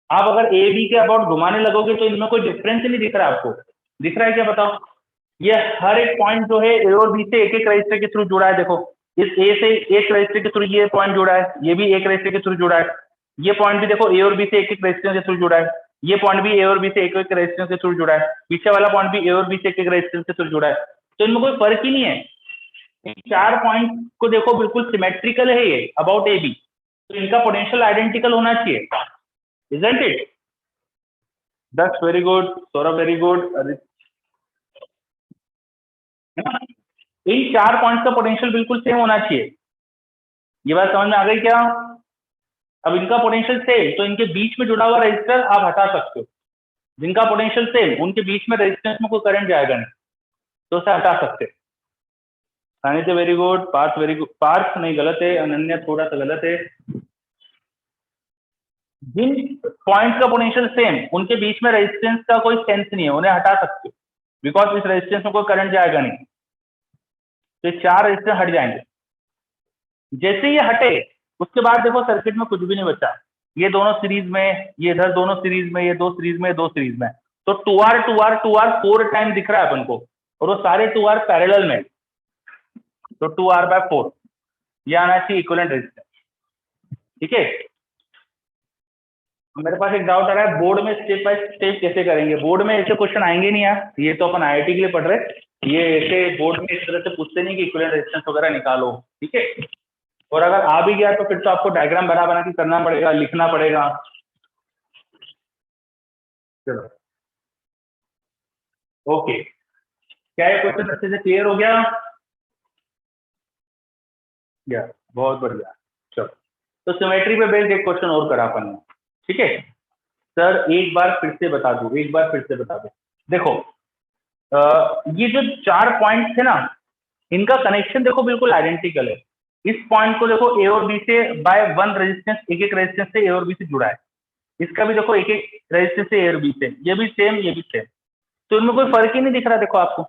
आप अगर ए बी के अबाउट घुमाने लगोगे तो इनमें कोई डिफरेंस ही नहीं दिख रहा है आपको। दिख रहा है क्या बताओ? ये हर एक पॉइंट जो है ए और बी से एक एक रजिस्टर के थ्रू जुड़ा है। देखो इस ए से एक रजिस्टर के थ्रू ये पॉइंट जुड़ा है, ये भी एक रजिस्टर के थ्रू जुड़ा है, ये पॉइंट भी देखो ए और बी से एक एक रजिस्टर के थ्रू जुड़ा है, ये पॉइंट भी ए और बी से एक एक रजिस्टर के थ्रू जुड़ा है, पीछे वाला पॉइंट भी ए और बी से एक एक रजिस्टर के थ्रू जुड़ा है। तो इनमें कोई फर्क ही नहीं है। इन चार पॉइंट को देखो बिल्कुल सिमेट्रिकल है ये अबाउट ए बी, तो इनका पोटेंशियल आइडेंटिकल होना चाहिए, isn't it? That's very good. Saurabh very good. इन चार पॉइंट का पोटेंशियल बिल्कुल सेम होना चाहिए। ये बात समझ में आ गई क्या? अब इनका पोटेंशियल सेम, तो इनके बीच में जुड़ा हुआ रेजिस्टर आप हटा सकते हो। जिनका पोटेंशियल सेम उनके बीच में रेजिस्टेंस में कोई करंट जाएगा नहीं, तो उसे हटा सकते। Sanidhya very good. Parth very good. Parth नहीं, गलत है। अनन्या थोड़ा सा गलत है। जिन पॉइंट का पोटेंशियल सेम उनके बीच में रेजिस्टेंस का कोई सेंस नहीं है, उन्हें हटा सकते हो, बिकॉज इस रेजिस्टेंस में कोई करंट जाएगा नहीं, तो ये चार रेजिस्टेंस हट जाएंगे। जैसे ये हटे उसके बाद देखो सर्किट में कुछ भी नहीं बचा। ये दोनों सीरीज में, ये इधर दोनों सीरीज में, ये दो सीरीज में, दो सीरीज में, तो 2R 4 टाइम दिख रहा है अपन को, और वो सारे 2R पैरेलल में, तो 2R/4 ये आना चाहिए इक्विवेलेंट रेजिस्टेंस। ठीक है। मेरे पास एक डाउट आ रहा है, बोर्ड में स्टेप बाय स्टेप कैसे करेंगे? बोर्ड में ऐसे क्वेश्चन आएंगे नहीं यार, ये तो अपन आईआईटी के लिए पढ़ रहे हैं, ये ऐसे बोर्ड में इस तरह से पूछते नहीं कि इक्विवेलेंट रेजिस्टेंस वगैरह निकालो। ठीक है। और अगर आ भी गया तो फिर तो आपको डायग्राम बना बना के करना पड़ेगा, लिखना पड़ेगा। चलो ओके, क्या ये क्वेश्चन अच्छे से क्लियर हो गया? या बहुत बढ़िया। चलो, तो सिमेट्री पे बेस्ड एक क्वेश्चन और करा अपन ने, ठीक है सर? एक बार फिर से बता दूं, एक बार फिर से बता दूं। देखो ये जो 4 पॉइंट थे ना, इनका कनेक्शन देखो बिल्कुल आइडेंटिकल है। इस पॉइंट को देखो ए और बी से बाय 1 रेजिस्टेंस, एक एक रेजिस्टेंस से ए और बी से जुड़ा है। इसका भी देखो एक एक रेजिस्टेंस से ए और बी से, ये भी सेम, ये भी सेम। तो इनमें कोई फर्क ही नहीं दिख रहा, देखो आपको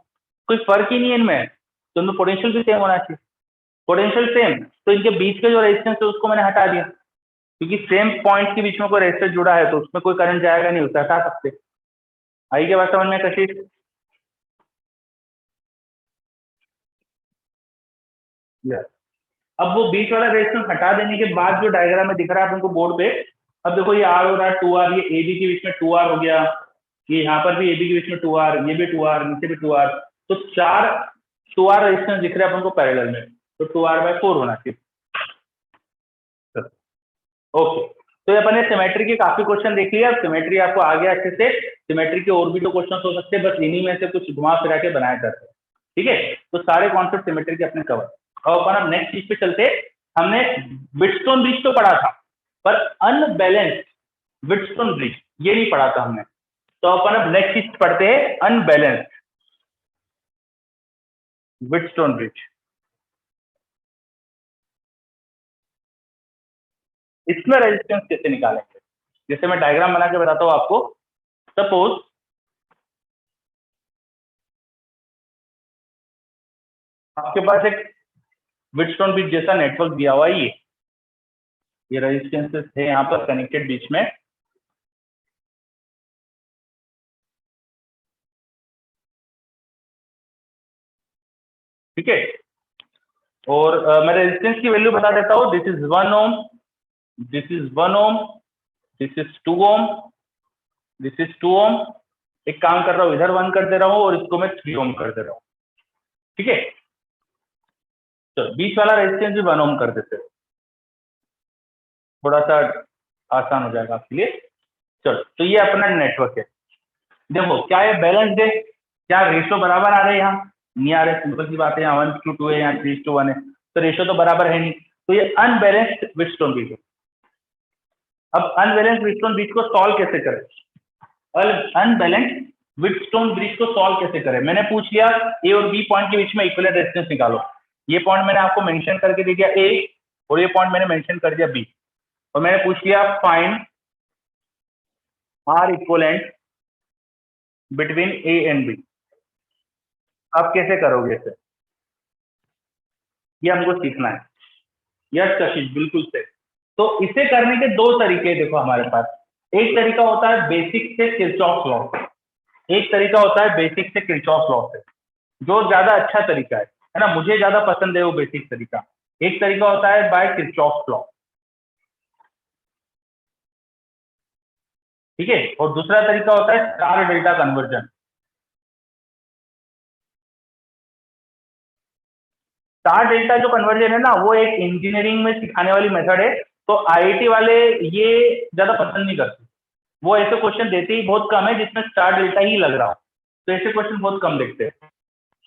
कोई फर्क ही नहीं है इनमें। तो इनमें पोटेंशियल भी सेम होना चाहिए, पोटेंशियल सेम। तो इनके बीच के जो रेजिस्टेंस है उसको मैंने हटा दिया, क्योंकि सेम पॉइंट के बीच में कोई रेजिस्टेंस जुड़ा है तो उसमें कोई करंट जाएगा नहीं, उसे हटा सकते। आई क्या बात समझ में कशिश? अब वो बीच वाला रेजिस्टेंस हटा देने के बाद जो डायग्राम में दिख रहा है आपको बोर्ड पे, अब देखो ये आर हो रहा है 2R, ये ए बी के बीच में 2R हो गया, ये यहाँ पर भी ए बी के बीच में 2R, ये भी 2R, नीचे भी 2R। तो 4 2R रेजिस्टेंस दिख रहे हैं अपन को पैरेलल में, तो 2R/4 होना चाहिए। ओके, तो ये अपन ने सिमेट्री के काफी क्वेश्चन देख लिया। सिमेट्री आपको आ गया अच्छे से। सिमेट्री के और भी तो क्वेश्चन हो सकते हैं, बस इन्हीं में से कुछ घुमा फिरा के बनाए जाते हैं, ठीक है? तो सारे कॉन्सेप्ट सिमेट्री के अपने कवर। और अपन अब नेक्स्ट चीज पे चलते। हमने व्हिटस्टोन ब्रिज तो पढ़ा था, पर अनबैलेंस्ड व्हिटस्टोन ब्रिज ये नहीं पढ़ा था हमने। तो अपन अब नेक्स्ट चीज पढ़ते हैं, अनबैलेंस्ड व्हिटस्टोन ब्रिज। इसमें रेजिस्टेंस कैसे निकालेंगे? जैसे मैं डायग्राम बना के बताता हूँ आपको। सपोज आपके पास एक व्हिटस्टोन ब्रिज जैसा नेटवर्क दिया हुआ है, ये रेजिस्टेंसेस है यहाँ पर कनेक्टेड बीच में, ठीक है? और मैं रेजिस्टेंस की वैल्यू बता देता हूँ। This is 1 ohm, this is 1 ohm, this is 2 ohm, this is 2 ohm. एक काम कर रहा हूँ, इधर 1 कर दे रहा हूँ और इसको मैं 3 ओम कर दे रहा हूँ, ठीक है? तो बीच वाला रेजिस्टेंस भी 1 ओम कर देते हैं, थोड़ा सा आसान हो जाएगा आपके लिए। चलो, तो ये अपना नेटवर्क है। देखो क्या ये बैलेंस्ड है? क्या रेशो बराबर आ रहे हैं? यहाँ नहीं आ रहे, सिंपल सी बात है। यहाँ 1:2 है, यहाँ 3:1 है, तो रेशो तो बराबर है नहीं। तो ये अनबैलेंस्ड व्हिटस्टोन ब्रिज है। अब अनबैलेंस्ड व्हिटस्टोन ब्रिज को सॉल्व कैसे करें? अनबैलेंस्ड व्हिटस्टोन ब्रिज को सॉल्व कैसे करें? मैंने पूछ लिया ए और बी पॉइंट के बीच में इक्विवेलेंट रेजिस्टेंस निकालो। ये पॉइंट मैंने आपको मेंशन करके दे दिया ए, और ये पॉइंट मैंने मेंशन कर दिया बी। और मैंने पूछ लिया find R equivalent between A and B. आप कैसे करोगे इसे? ये हमको सीखना है। यस कशिश, बिल्कुल से। तो इसे करने के दो तरीके देखो हमारे पास। एक तरीका होता है बेसिक से किरचॉफ लॉ, एक तरीका होता है बेसिक से किरचॉफ लॉ से, जो ज्यादा अच्छा तरीका है ना, मुझे ज्यादा पसंद है वो बेसिक तरीका। एक तरीका होता है बाय किरचॉफ लॉ, ठीक है? और दूसरा तरीका होता है star delta conversion. Star delta जो कन्वर्जन है ना, वो एक इंजीनियरिंग में सिखाने वाली मेथड है। तो आईआईटी वाले ये ज्यादा पसंद नहीं करते। वो ऐसे क्वेश्चन देते ही बहुत कम है जिसमें स्टार डेल्टा ही लग रहा हो, तो ऐसे क्वेश्चन बहुत कम देखते हैं।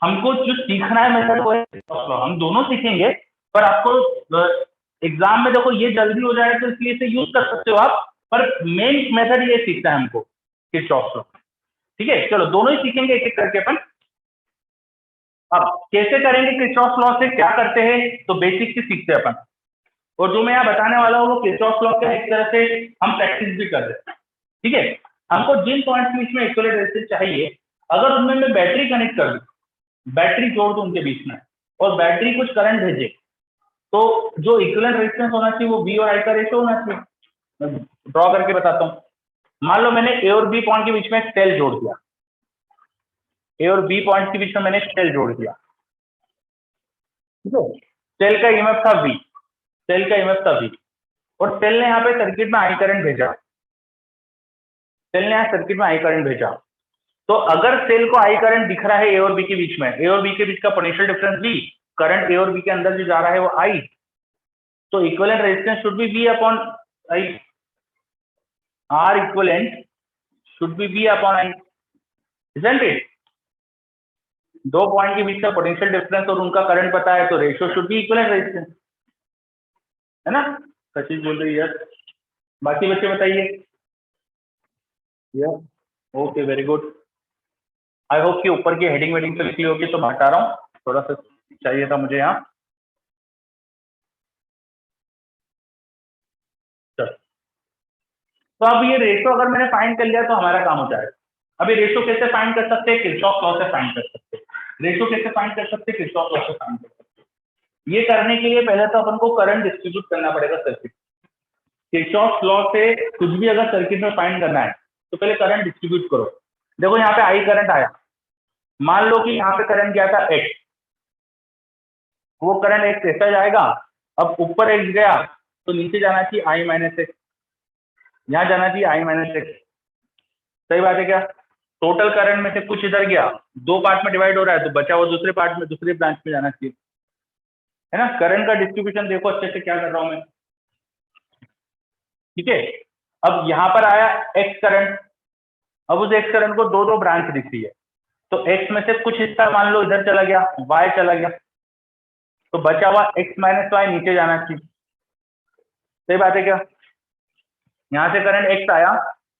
हमको जो सीखना है मेथड वो है, हम दोनों सीखेंगे। पर आपको एग्जाम में देखो ये जल्दी हो जाए तो इसलिए इसे यूज कर सकते हो आप, पर मेन मेथड ये सीखना है हमको, किरचॉफ लॉ, ठीक है? चलो, दोनों ही सीखेंगे एक एक करके अपन। अब कैसे करेंगे किरचॉफ लॉ से, क्या करते हैं? तो बेसिक से सीखते हैं अपन। और जो मैं यहाँ बताने वाला हूँ वो किरचॉफ लॉ का एक तरह से हम प्रैक्टिस भी कर रहे हैं, ठीक है? हमको जिन पॉइंट के बीच में इक्विवेलेंट रेजिस्टेंस चाहिए, अगर उनमें मैं बैटरी कनेक्ट कर दूं, बैटरी जोड़ दूं उनके बीच में, और बैटरी कुछ करंट भेजे, तो जो इक्विवेलेंट रेजिस्टेंस होना चाहिए वो बी और आई का रेशो होना चाहिए। मैं ड्रॉ करके बताता हूँ। मान लो मैंने ए और बी पॉइंट के बीच में सेल जोड़ दिया, ए और बी पॉइंट के बीच में मैंने सेल जोड़ दिया, ठीक है? सेल का ईएमएफ था वी, सेल का ईएमएफ था वी, और सेल ने यहाँ पे सर्किट में आई करंट भेजा, सेल ने यहाँ सर्किट में आई करंट भेजा। तो अगर सेल को आई करंट दिख रहा है ए और बी के बीच में, ए और बी के बीच का पोटेंशियल डिफरेंस बी, करंट ए और बी के अंदर जो जा रहा है वो आई, तो equivalent resistance should be V upon I, R equivalent should be V upon I, isn't it? दो पॉइंट के बीच का पोटेंशियल डिफरेंस और उनका करंट पता है तो ratio should be equivalent resistance, है ना? सचिन बोल रही है यस। बाकी बच्चे बताइए। Yes, okay very good. I hope कि ऊपर की हेडिंग वेडिंग तो लिखी होगी, तो मैं हटा रहा हूँ, थोड़ा सा चाहिए था मुझे यहाँ। चलो, तो अब ये रेशो अगर मैंने फाइंड कर लिया तो हमारा काम हो जाएगा। अभी रेशो कैसे फाइंड कर सकते हैं? किरचॉफ लॉ से फाइंड कर सकते हैं। रेशो कैसे फाइंड कर सकते हैं? किरचॉफ लॉ से फाइंड कर सकते हैं। ये करने के लिए पहले तो अपन को करंट डिस्ट्रीब्यूट करना पड़ेगा सर्किट। किरचॉफ लॉ से कुछ भी अगर सर्किट में फाइंड करना है तो पहले करंट डिस्ट्रीब्यूट करो। देखो यहाँ पे आई करंट आया, मान लो कि यहाँ पे करंट गया था एक्स, वो करंट एक्स ऐसा जाएगा। अब ऊपर एक्स गया तो नीचे जाना चाहिए आई माइनस एक्स, यहाँ जाना चाहिए आई माइनस एक्स। सही बात है क्या? टोटल करंट में से कुछ इधर गया, दो पार्ट में डिवाइड हो रहा है तो बचा वो दूसरे पार्ट में, दूसरे ब्रांच में जाना चाहिए, है ना? करंट का डिस्ट्रीब्यूशन देखो अच्छे से क्या कर रहा हूं मैं, ठीक है? अब यहाँ पर आया एक्स करंट, अब उस एक्स करंट को दो दो ब्रांच दिख रही है, तो एक्स में से कुछ हिस्सा मान लो इधर चला गया, वाई चला गया, तो बचा हुआ एक्स माइनस वाई नीचे जाना चाहिए। सही बात है क्या? यहाँ से करंट एक्स आया,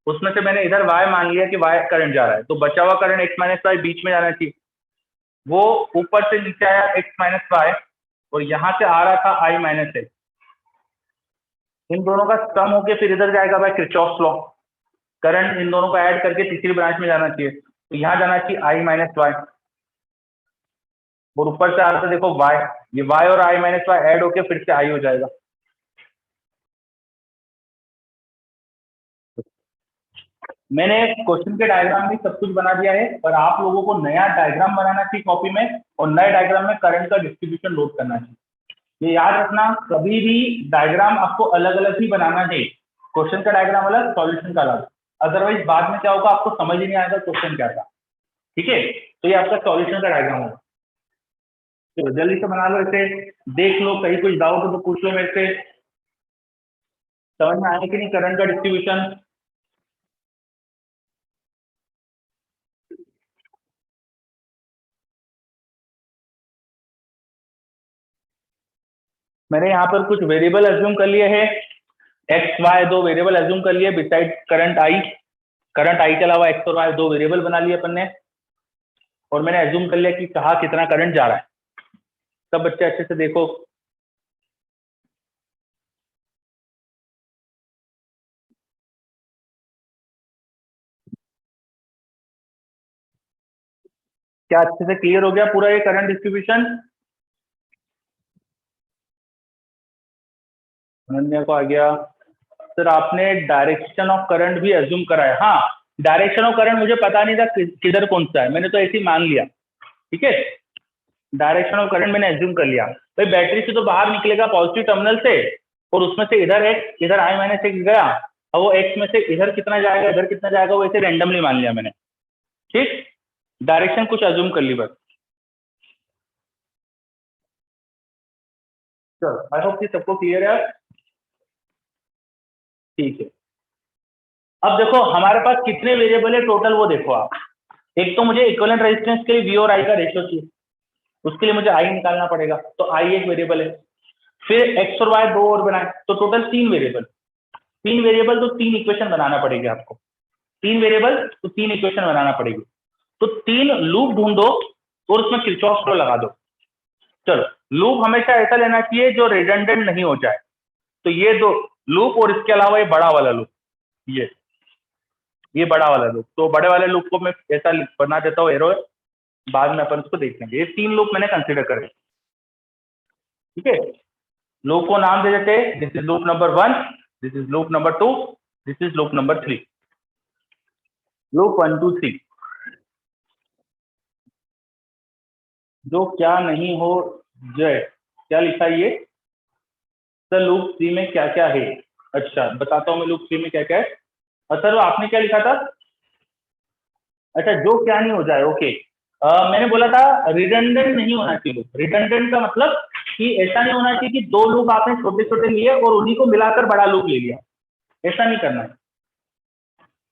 उसमें से मैंने इधर वाई मान लिया कि वाई करंट जा रहा है, तो बचा हुआ करंट एक्स माइनस वाई बीच में जाना चाहिए। वो ऊपर से नीचे आया एक्स माइनस वाई, और यहाँ से आ रहा था आई माइनस एक्स। इन दोनों का सम होके फिर इधर जाएगा भाई किरचॉफ लॉ, करंट इन दोनों को ऐड करके तीसरी ब्रांच में जाना चाहिए, तो यहाँ जाना चाहिए आई माइनस वाई, और ऊपर से आ रहा था देखो वाई, ये वाई और आई माइनस वाई ऐड होके फिर से आई हो जाएगा। मैंने क्वेश्चन के डायग्राम भी सब कुछ बना दिया है, पर आप लोगों को नया डायग्राम बनाना चाहिए कॉपी में, और नए डायग्राम में करंट का डिस्ट्रीब्यूशन लोड करना चाहिए। ये याद रखना, कभी भी डायग्राम आपको अलग अलग ही बनाना है, क्वेश्चन का डायग्राम अलग, सॉल्यूशन का अलग, अदरवाइज बाद में क्या होगा आपको समझ ही नहीं आएगा क्वेश्चन क्या था। ठीक है, तो ये आपका सॉल्यूशन का डायग्राम होगा। तो जल्दी से बना लो इसे, देख लो, कहीं कुछ डाउट हो तो पूछ लो मेरे से। समझ में आया कि नहीं करंट का डिस्ट्रीब्यूशन? मैंने यहाँ पर कुछ वेरिएबल एज्यूम कर लिए हैं, एक्स वाई दो वेरिएबल एज्यूम कर लिए beside current I. Current I के अलावा एक्स और वाई दो वेरिएबल बना लिए अपन ने, और मैंने एज्यूम कर लिया कि कहाँ कितना करंट जा रहा है। सब बच्चे अच्छे से देखो। क्या अच्छे से क्लियर हो गया पूरा ये करंट डिस्ट्रीब्यूशन? अनन्या को आ गया। सर आपने डायरेक्शन ऑफ करंट भी एज्यूम करा है? हाँ, डायरेक्शन ऑफ करंट मुझे पता नहीं था किधर कौन सा है, मैंने तो ऐसे ही मान लिया। ठीक है, डायरेक्शन ऑफ करंट मैंने एज्यूम कर लिया। भाई बैटरी से तो बाहर निकलेगा पॉजिटिव टर्मिनल से, और उसमें से इधर एक्स, इधर आई माइनस एक्स गया, और वो एक्स में से इधर कितना जाएगा इधर कितना जाएगा वो ऐसे रैंडमली मान लिया मैंने। ठीक, डायरेक्शन कुछ एज्यूम कर ली बस। चलो, आई होप कि सबको क्लियर है। ठीक है, अब देखो हमारे पास कितने वेरिएबल है टोटल वो देखो आप। एक तो मुझे इक्विवेलेंट रेजिस्टेंस के लिए वी और आई का रेशियो चाहिए, उसके लिए मुझे आई निकालना पड़ेगा, तो आई एक वेरिएबल है। फिर एक्स और वाई दो और बनाए, तो टोटल तीन वेरिएबल। तीन वेरिएबल तो तीन इक्वेशन बनाना पड़ेगी आपको, तीन वेरिएबल तो तीन इक्वेशन बनाना पड़ेगी। तो तीन लूप ढूंढो और उसमें किरचॉफ लॉ लगा दो। चलो, लूप हमेशा ऐसा लेना चाहिए जो रिडंडेंट नहीं हो जाए, तो ये दो लूप और इसके अलावा ये बड़ा वाला लूप, ये बड़ा वाला लूप, तो बड़े वाले लूप को मैं ऐसा बना देता हूँ एरो, बाद में अपन उसको देख लेंगे। ये तीन लूप मैंने कंसिडर करे, ठीक है? लूप को नाम दे देते हैं, this is loop number 1, this is loop number 2, this is loop number 3। Loop 1 2 3 जो क्या नहीं हो जय, क्या लिखा है ये? सर लूप 3 में क्या क्या है? अच्छा बताता हूँ मैं लूप 3 में क्या क्या है। और सर आपने क्या लिखा था? अच्छा, जो क्या नहीं हो जाए, ओके। मैंने बोला था रिडंडेंट नहीं होना चाहिए। रिडंडेंट का मतलब कि ऐसा नहीं होना चाहिए कि दो लूप आपने छोटे छोटे लिए और उन्हीं को मिलाकर बड़ा लूप ले लिया, ऐसा नहीं करना है।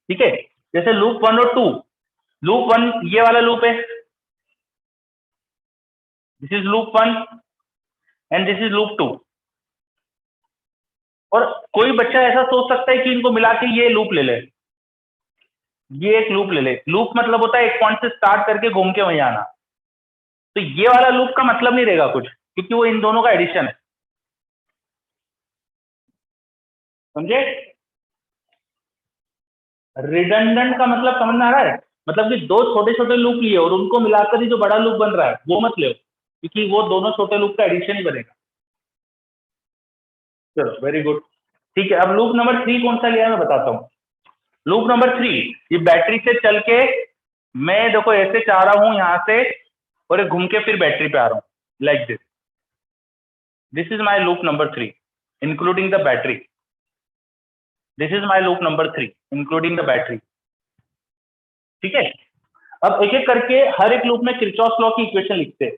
ठीक है, जैसे लूप 1 और 2, लूप 1 ये वाला लूप है, this is loop 1 and this is loop 2। और कोई बच्चा ऐसा सोच सकता है कि इनको मिला के ये लूप ले ले, ये एक लूप ले ले। लूप मतलब होता है एक पॉइंट से स्टार्ट करके घूम के वहीं आना। तो ये वाला लूप का मतलब नहीं रहेगा कुछ, क्योंकि वो इन दोनों का एडिशन है, समझे? रिडंडेंट का मतलब समझ में आ रहा है? मतलब कि दो छोटे छोटे लूप लिए और उनको मिलाकर ही जो बड़ा लूप बन रहा है वो मत ले, क्योंकि वो दोनों छोटे लूप का एडिशन ही बनेगा। चलो वेरी गुड, ठीक है। अब लूप नंबर 3 कौन सा लिया है मैं बताता हूँ। लूप नंबर 3, ये बैटरी से चल के मैं देखो ऐसे चाह रहा हूं यहां से, और ये घूम के फिर बैटरी पे आ रहा हूं, like this. This is my loop number 3 including the battery. This is my loop number 3 including the battery, ठीक है। अब एक एक करके हर एक लूप में किरचॉफ लॉ की इक्वेशन लिखते हैं,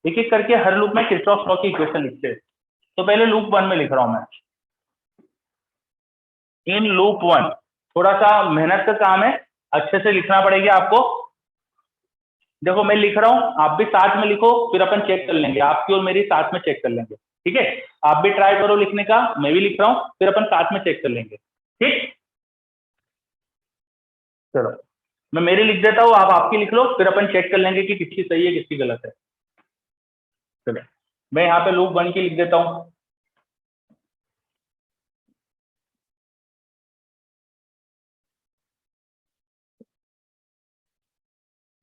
एक एक करके हर लूप में किरचॉफ लॉ की इक्वेशन लिखते हैं। तो पहले लूप 1 में लिख रहा हूं मैं। इन लूप 1 थोड़ा सा मेहनत का काम है, अच्छे से लिखना पड़ेगा आपको। देखो मैं लिख रहा हूं, आप भी साथ में लिखो, फिर अपन चेक कर लेंगे, आपकी और मेरी साथ में चेक कर लेंगे, ठीक है। आप भी ट्राई करो लिखने का, मैं भी लिख रहा हूं, फिर अपन साथ में चेक कर लेंगे, ठीक। चलो मैं मेरी लिख देता हूँ, आप आपकी लिख लो, फिर अपन चेक कर लेंगे कि किसकी सही है किसकी गलत है। चलो मैं यहाँ पे लूप 1 की लिख देता हूँ।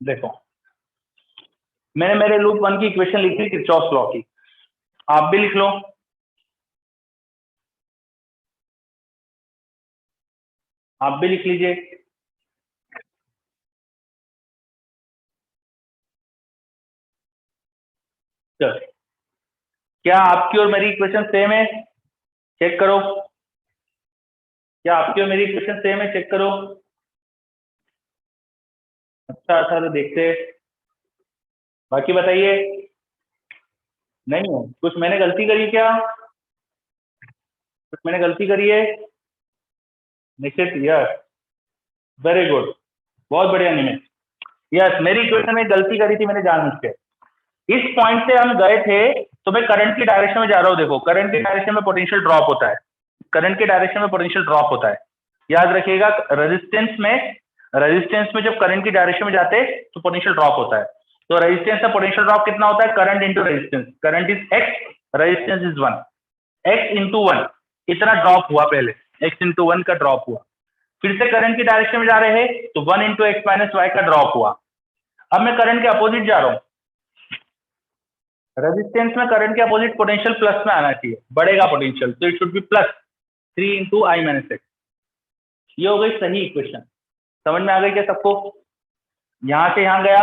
देखो मैंने मेरे लूप 1 की इक्वेशन लिखी किरचॉफ लॉ की, आप भी लिख लो। आप भी लिख लीजिए। चलो क्या आपकी और मेरी इक्वेशन सेम है? चेक करो, क्या आपकी और मेरी इक्वेशन सेम है? चेक करो। अच्छा अच्छा तो देखते हैं, बाकी बताइए। नहीं है कुछ मैंने गलती करी क्या? कुछ मैंने गलती करी है? निश्चित, यस, वेरी गुड, बहुत बढ़िया निमित। यस मेरी इक्वेशन में गलती करी थी मैंने जानबूझ के। इस पॉइंट से हम गए थे, तो मैं करंट की डायरेक्शन में जा रहा हूँ। देखो करंट की डायरेक्शन में पोटेंशियल ड्रॉप होता है, करंट की डायरेक्शन में पोटेंशियल ड्रॉप होता है, याद रखिएगा। रेजिस्टेंस में जब करंट की डायरेक्शन में जाते हैं तो पोटेंशियल ड्रॉप होता है। तो रेजिस्टेंस का पोटेंशियल ड्रॉप कितना होता है? Current into resistance, current is x, resistance is 1, x into 1, इतना ड्रॉप हुआ पहले, एक्स इंटू 1 का ड्रॉप हुआ। फिर से करंट की डायरेक्शन में जा रहे हैं तो 1 इंटू एक्स माइनस वाई का ड्रॉप हुआ। अब मैं करंट के अपोजिट जा रहा हूं, रेजिस्टेंस में करंट के अपोजिट पोटेंशियल प्लस में आना चाहिए, बढ़ेगा पोटेंशियल, तो it should B plus 3 into I minus x. ये हो गई सही इक्वेशन, समझ में आ गई क्या सबको? यहां से यहां गया,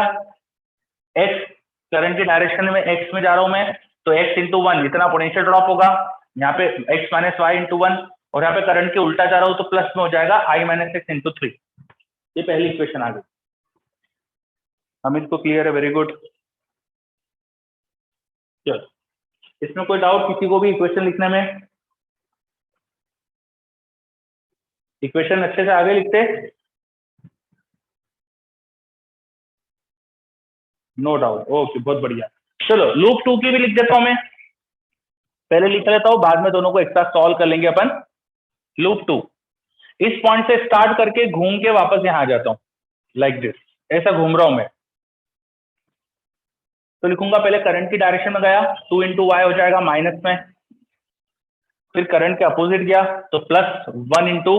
एक्स करंट की डायरेक्शन में एक्स में जा रहा हूं मैं, तो एक्स इंटू 1 इतना पोटेंशियल ड्रॉप होगा। यहाँ पे एक्स माइनस वाई इंटू 1, और यहाँ पे करंट के उल्टा जा रहा हूं तो प्लस में हो जाएगा आई माइनस एक्स इंटू 3। ये पहली इक्वेशन आ गई। अमित को क्लियर है? Very good. चलो इसमें कोई डाउट किसी को भी इक्वेशन लिखने में? इक्वेशन अच्छे से आगे लिखते? नो डाउट, ओके बहुत बढ़िया। चलो लूप 2 की भी लिख देता हूं मैं, पहले लिख लेता हूं, बाद में दोनों को एक साथ सॉल्व कर लेंगे अपन। लूप 2, इस पॉइंट से स्टार्ट करके घूम के वापस यहां आ जाता हूं, लाइक दिस, ऐसा घूम रहा हूं मैं। तो लिखूंगा पहले करंट की डायरेक्शन में गया, 2 इंटू वाई हो जाएगा माइनस में, फिर करंट के अपोजिट गया तो plus 1 into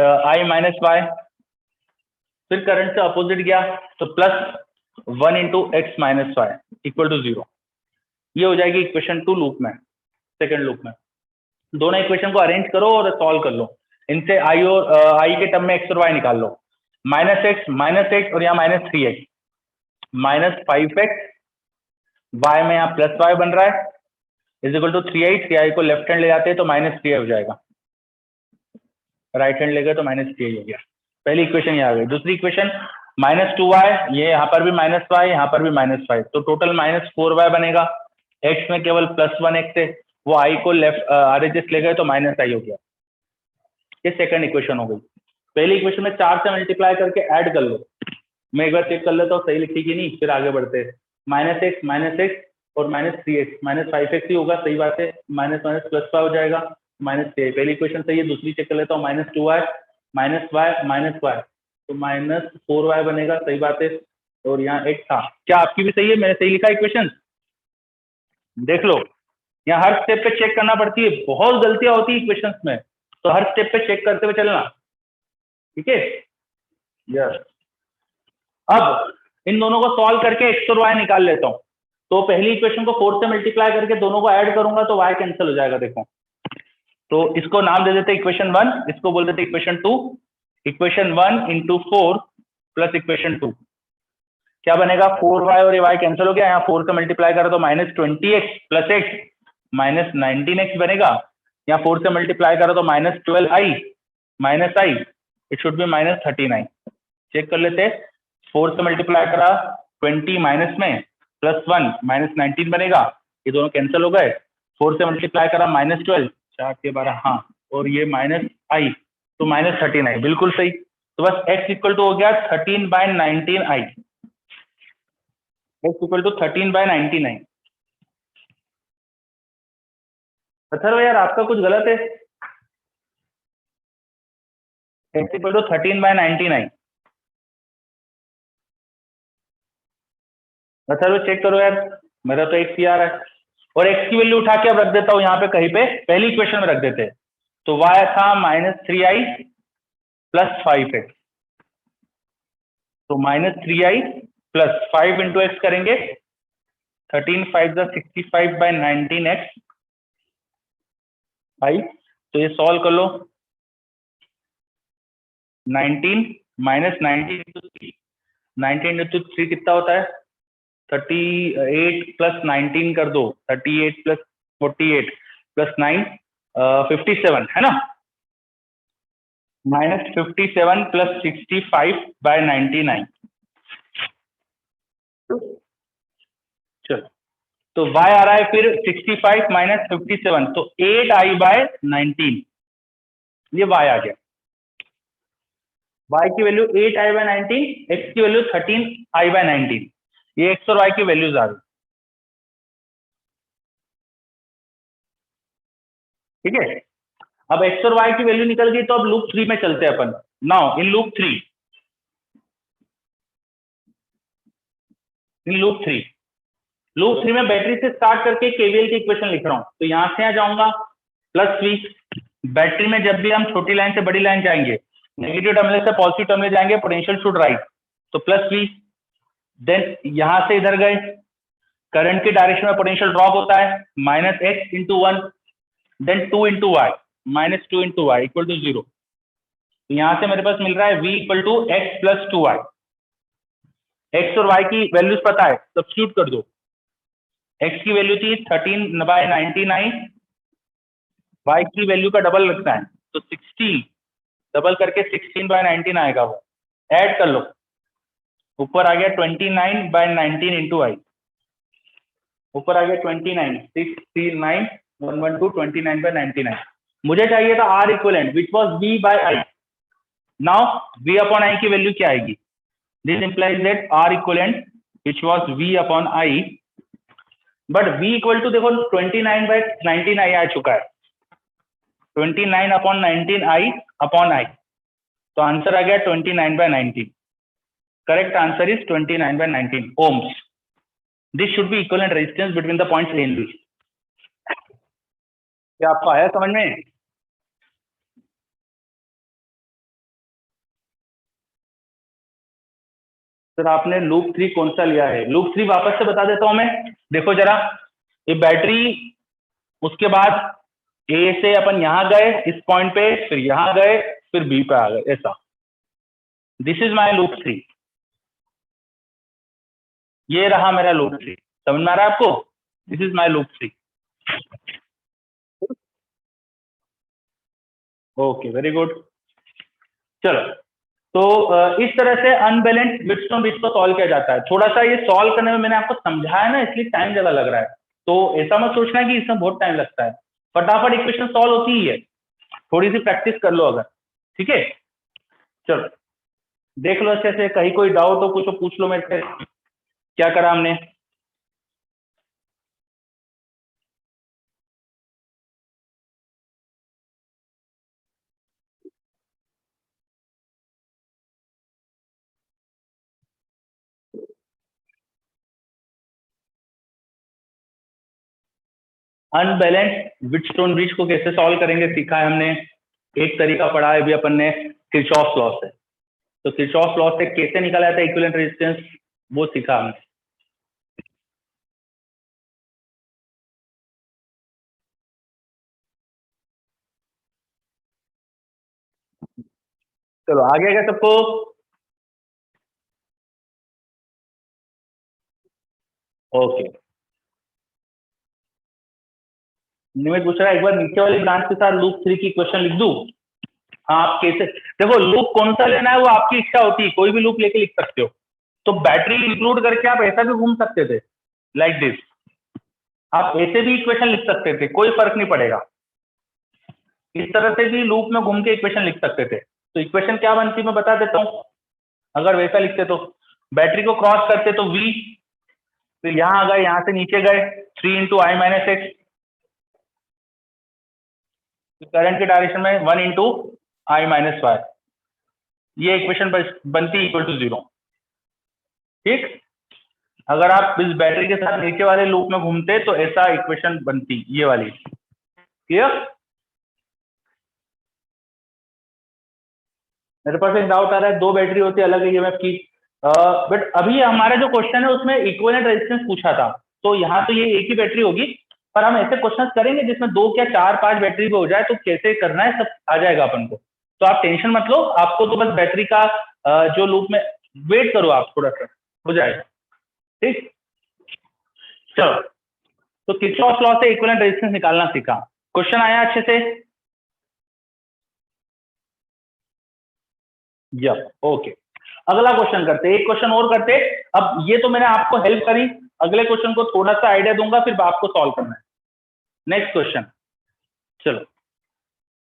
I minus Y, फिर करंट से अपोजिट गया तो plus 1 into X minus Y equal to 0। ये हो जाएगी इक्वेशन 2 लूप में, सेकेंड लूप में। दोनों इक्वेशन को अरेंज करो और सॉल्व कर लो, इनसे आई और आई के टर्म में एक्स और वाई निकाल लो। माइनस एक्स और यहाँ minus 3x, minus 5x, Y में यहाँ प्लस वाई बन रहा है, is equal to 3i। 3i को लेफ्ट हैंड ले जाते हैं तो माइनस 3i हो जाएगा, राइट हैंड ले गए तो माइनस 3i हो गया। पहली इक्वेशन ये आ गई। दूसरी इक्वेशन माइनस 2y, ये यहाँ पर भी माइनस वाई, यहाँ पर भी माइनस वाई, तो टोटल माइनस 4y बनेगा। x में केवल प्लस 1x है, वो i को लेफ्ट RHS ले गए तो माइनस i हो गया। ये सेकंड इक्वेशन हो गई। पहली इक्वेशन में 4 से मल्टीप्लाई करके ऐड कर लो। मैं एक बार चेक कर लेता हूँ सही लिखी कि नहीं, फिर आगे बढ़ते हैं। -x और -3x -5x ही होगा, सही बात है, माइनस माइनस प्लस का हो जाएगा, -3। पहली इक्वेशन सही है, दूसरी चेक कर लेता हूँ, -2y -y तो -4y बनेगा, सही बात है। और यहाँ x था, क्या आपकी भी सही है? मैंने सही लिखा इक्वेशन? देख लो, यहाँ हर स्टेप पे चेक करना पड़ती है, बहुत गलतियां होती है इक्वेशंस में, तो हर स्टेप पे चेक करते हुए चलना, ठीक है? यस। अब इन दोनों को सॉल्व करके x और y निकाल लेता हूँ। तो पहली इक्वेशन को 4 से मल्टीप्लाई करके दोनों को ऐड करूंगा तो y कैंसिल हो जाएगा, देखो। तो इसको नाम दे देते इक्वेशन 1, इसको बोल देते equation 2। Equation 1 into 4 plus equation 2 क्या बनेगा? 4y और ये y कैंसिल हो गया, यहाँ 4 से मल्टीप्लाई करो तो -20x प्लस x -19x बनेगा। यहाँ 4 से मल्टीप्लाई करो तो -12i minus i, it should be -39। Check कर लेते, 4 से मल्टीप्लाई करा 20 माइनस में प्लस 1 -19 बनेगा, ये दोनों कैंसिल हो गए। 4 से मल्टीप्लाई करा -12 4 के 12, हाँ, और ये -i तो -39, बिल्कुल सही। तो बस x इक्वल टू हो गया 13/19i, x equal to 13/99। Atharva यार आपका कुछ गलत है, x equal to 13/99। Atharva check करो यार, मेरा तो x ही आ रहा है। और x की वैल्यू उठा के अब रख देता हूँ यहाँ पे कहीं पे, पहली इक्वेशन में रख देते हैं। तो y था -3i प्लस 5x, तो -3i प्लस 5 इंटू एक्स करेंगे, 13 5 65/19x आई। तो ये सॉल्व कर लो, 19 माइनस 19 इंटू 3, 19 इंटू 3 कितना होता है? 38 प्लस 19 कर दो, 38 प्लस 48 प्लस 9 57 है ना, -57 प्लस 65/99। चलो, तो y आ रहा है फिर 65 माइनस 57, तो 8i/19, ये y आ गया। y की वैल्यू 8i/19, x की वैल्यू 13i/19, ये x और y की वैल्यूज आ गई, ठीक है। अब x और y की वैल्यू निकल गई, तो अब लूप 3 में चलते हैं अपन। नाउ इन लूप 3, लूप 3 में बैटरी से स्टार्ट करके केवीएल की इक्वेशन लिख रहा हूं। तो यहां से आ जाऊंगा +v, बैटरी में जब भी हम छोटी लाइन से बड़ी लाइन जाएंगे, नेगेटिव टर्मिनल से पॉजिटिव टर्मिनल जाएंगे, पोटेंशियल शुड राइट, तो +v। देन यहां से इधर गए, करंट की डायरेक्शन में पोटेंशियल ड्रॉप होता है, -x into 1, then 2 into Y, -2 into Y equal to 0। यहां से मेरे पास मिल रहा है v equal to x plus 2y। x और y की वैल्यूज पता है, सब्स्टिट्यूट कर दो। x की वैल्यू थी 13/99, y की वैल्यू का डबल रखना है, तो 60 डबल करके 16/19 आएगा, वो ऐड कर लो, ऊपर आ गया 29/19 इंटू आई, ऊपर आ गया 29, 639 112 29/99। मुझे चाहिए था R equivalent which was v/i। Now v upon i की वैल्यू क्या आएगी? This implies that R equivalent which was v upon i, but v equal to देखो 29/19i आ चुका है, 29/19i अपॉन i, तो आंसर आ गया 29/19। Correct answer is 29/19 ohms। This should be equivalent resistance between the points A and B। क्या आपको आया समझ में? सर आपने लूप 3 कौन सा लिया है? लूप 3 वापस से बता देता हूं मैं, देखो जरा, ये बैटरी, उसके बाद ए से अपन यहां गए इस पॉइंट पे, फिर यहां गए, फिर बी पे आ गए, ऐसा। दिस इज माय लूप 3, ये रहा मेरा लूप 3, समझ में आ रहा है आपको? This is my loop 3। Okay, very good. चलो, तो इस तरह से अनबैलेंस्ड व्हीटस्टोन ब्रिज को सॉल्व किया जाता है। थोड़ा सा ये सॉल्व करने में मैंने आपको समझाया ना, इसलिए टाइम ज्यादा लग रहा है, तो ऐसा मत सोचना कि इसमें बहुत टाइम लगता है, फटाफट इक्वेशन सॉल्व होती ही है, थोड़ी सी प्रैक्टिस कर लो अगर, ठीक है। चलो देख लो अच्छे से, कहीं कोई डाउट हो कुछ हो पूछ लो मेरे से। क्या करा हमने? अनबैलेंस्ड व्हीटस्टोन ब्रिज को कैसे सॉल्व करेंगे सीखा है हमने। एक तरीका पढ़ा है भी अपन ने किरचॉफ लॉ से। तो किरचॉफ लॉ से कैसे निकाला जाता है इक्विवेलेंट रेजिस्टेंस, वो सीखा हमने। चलो आ गया क्या सबको? ओके। निमित पूछ रहा है एक बार नीचे वाली ब्रांच के साथ लूप 3 की क्वेश्चन लिख दूं। हाँ आप कैसे, देखो लूप कौन सा लेना है वो आपकी इच्छा होती है, कोई भी लूप लेके लिख सकते हो। तो बैटरी इंक्लूड करके आप ऐसा भी घूम सकते थे, लाइक दिस। आप ऐसे भी इक्वेशन लिख सकते थे, कोई फर्क नहीं पड़ेगा। इस तरह से भी लूप में घूम के इक्वेशन लिख सकते थे। तो इक्वेशन क्या बनती मैं बता देता हूं। अगर वैसा लिखते तो बैटरी को क्रॉस करते तो वी, फिर यहां आ गए, यहां से नीचे गए 3 × I - X, करंट के डायरेक्शन में 1 × I - Y। ये इक्वेशन बनती इक्वल टू 0। ठीक। अगर आप इस बैटरी के साथ नीचे वाले लूप में घूमते तो ऐसा इक्वेशन बनती, ये वाली। क्लियर? मेरे पास एक डाउट आ रहा है, दो बैटरी होती है अलग ईएमएफ की, बट अभी हमारा जो क्वेश्चन है उसमें इक्विवेलेंट रेजिस्टेंस पूछा था। तो यहाँ तो ये एक ही बैटरी होगी, पर हम ऐसे क्वेश्चन करेंगे जिसमें 2 क्या 4 5 बैटरी पे हो जाए, तो कैसे करना है सब आ जाएगा अपन को। तो आप टेंशन मत लो, आपको तो बस बैटरी का जो लूप में वेट करो, आप थोड़ा सा हो जाएगा। ठीक। चलो, तो किरचॉफ लॉ से इक्विवेलेंट रेजिस्टेंस निकालना सीखा। क्वेश्चन आया अच्छे से? या ओके। अगला क्वेश्चन करते, एक क्वेश्चन और करते। अब ये तो मैंने आपको हेल्प करी, अगले क्वेश्चन को थोड़ा सा आइडिया दूंगा, फिर आपको सॉल्व करना है। Next question. चलो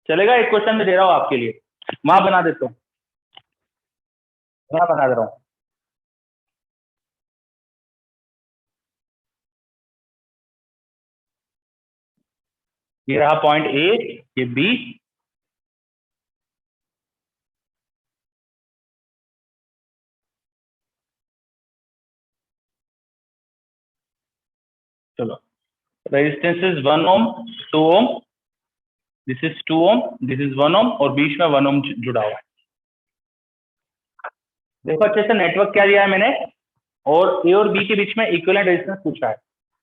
चलेगा, एक क्वेश्चन में दे रहा हूं आपके लिए, वहां बना देता हूँ, वहां बना दे रहा हूँ। ये रहा पॉइंट ए, ये बी। चलो, resistance is 1 ohm, 2 ohm, this is 2 ohm, this is 1 ohm, और बीच में 1 ओम जुड़ा हुआ है। देखो अच्छे से, नेटवर्क क्या दिया है मैंने, और ए और बी के बीच में इक्विवेलेंट रेजिस्टेंस पूछा है।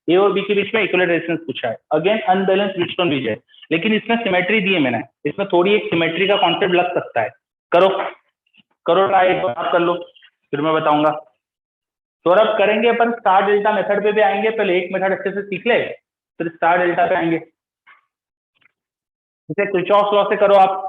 ए और बी के बीच में इक्विवेलेंट रेजिस्टेंस पूछा है। अगेन अनबैलेंस व्हीटस्टोन ब्रिज है, लेकिन इसमें सिमेट्री दी है मैंने, इसमें थोड़ी एक सिमेट्री का कॉन्सेप्ट लग सकता है। करो, करो ट्राई, एक बार आप कर लो, फिर मैं बताऊंगा। तो अब करेंगे अपन स्टार डेल्टा मेथड पे भी आएंगे, पहले एक मेथड अच्छे से सीख ले, फिर स्टार डेल्टा पे आएंगे। इसे किरचॉफ लॉ से करो आप।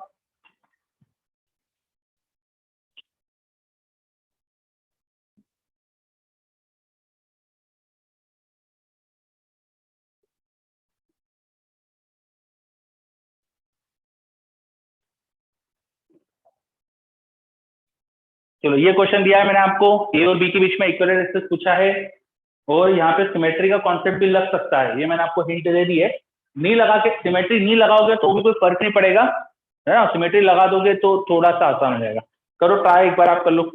चलो, ये क्वेश्चन दिया है मैंने आपको, ए और बी के बीच में इक्विवेलेंट रेजिस्टेंस पूछा है, और यहाँ पे सिमेट्री का कॉन्सेप्ट भी लग सकता है, ये मैंने आपको हिंट दे दी है। नहीं लगा के, सिमेट्री नहीं लगाओगे तो भी कोई फर्क नहीं पड़ेगा, है ना। सिमेट्री लगा दोगे तो थोड़ा सा आसान हो जाएगा। करो ट्राई, एक बार आप कर लो।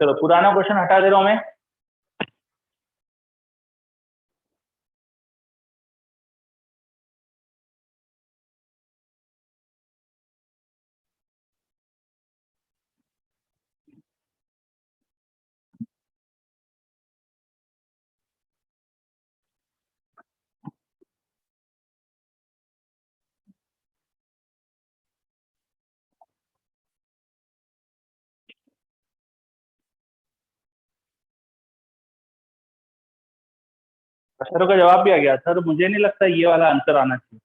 चलो, पुराना क्वेश्चन हटा दे रहा हूं मैं। सर का जवाब भी आ गया सर, मुझे नहीं लगता ये वाला आंसर आना चाहिए।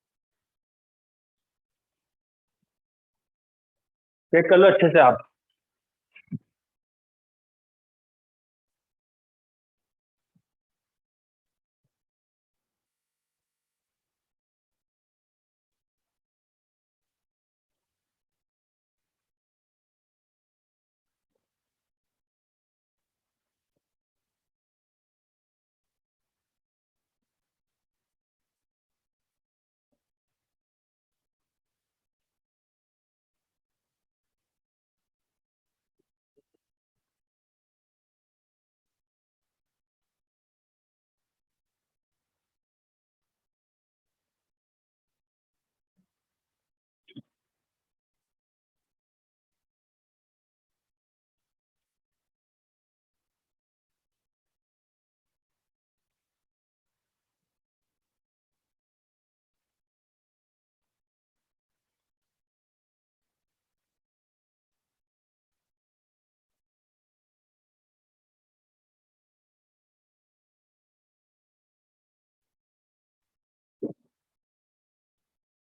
चेक कर लो अच्छे से आप।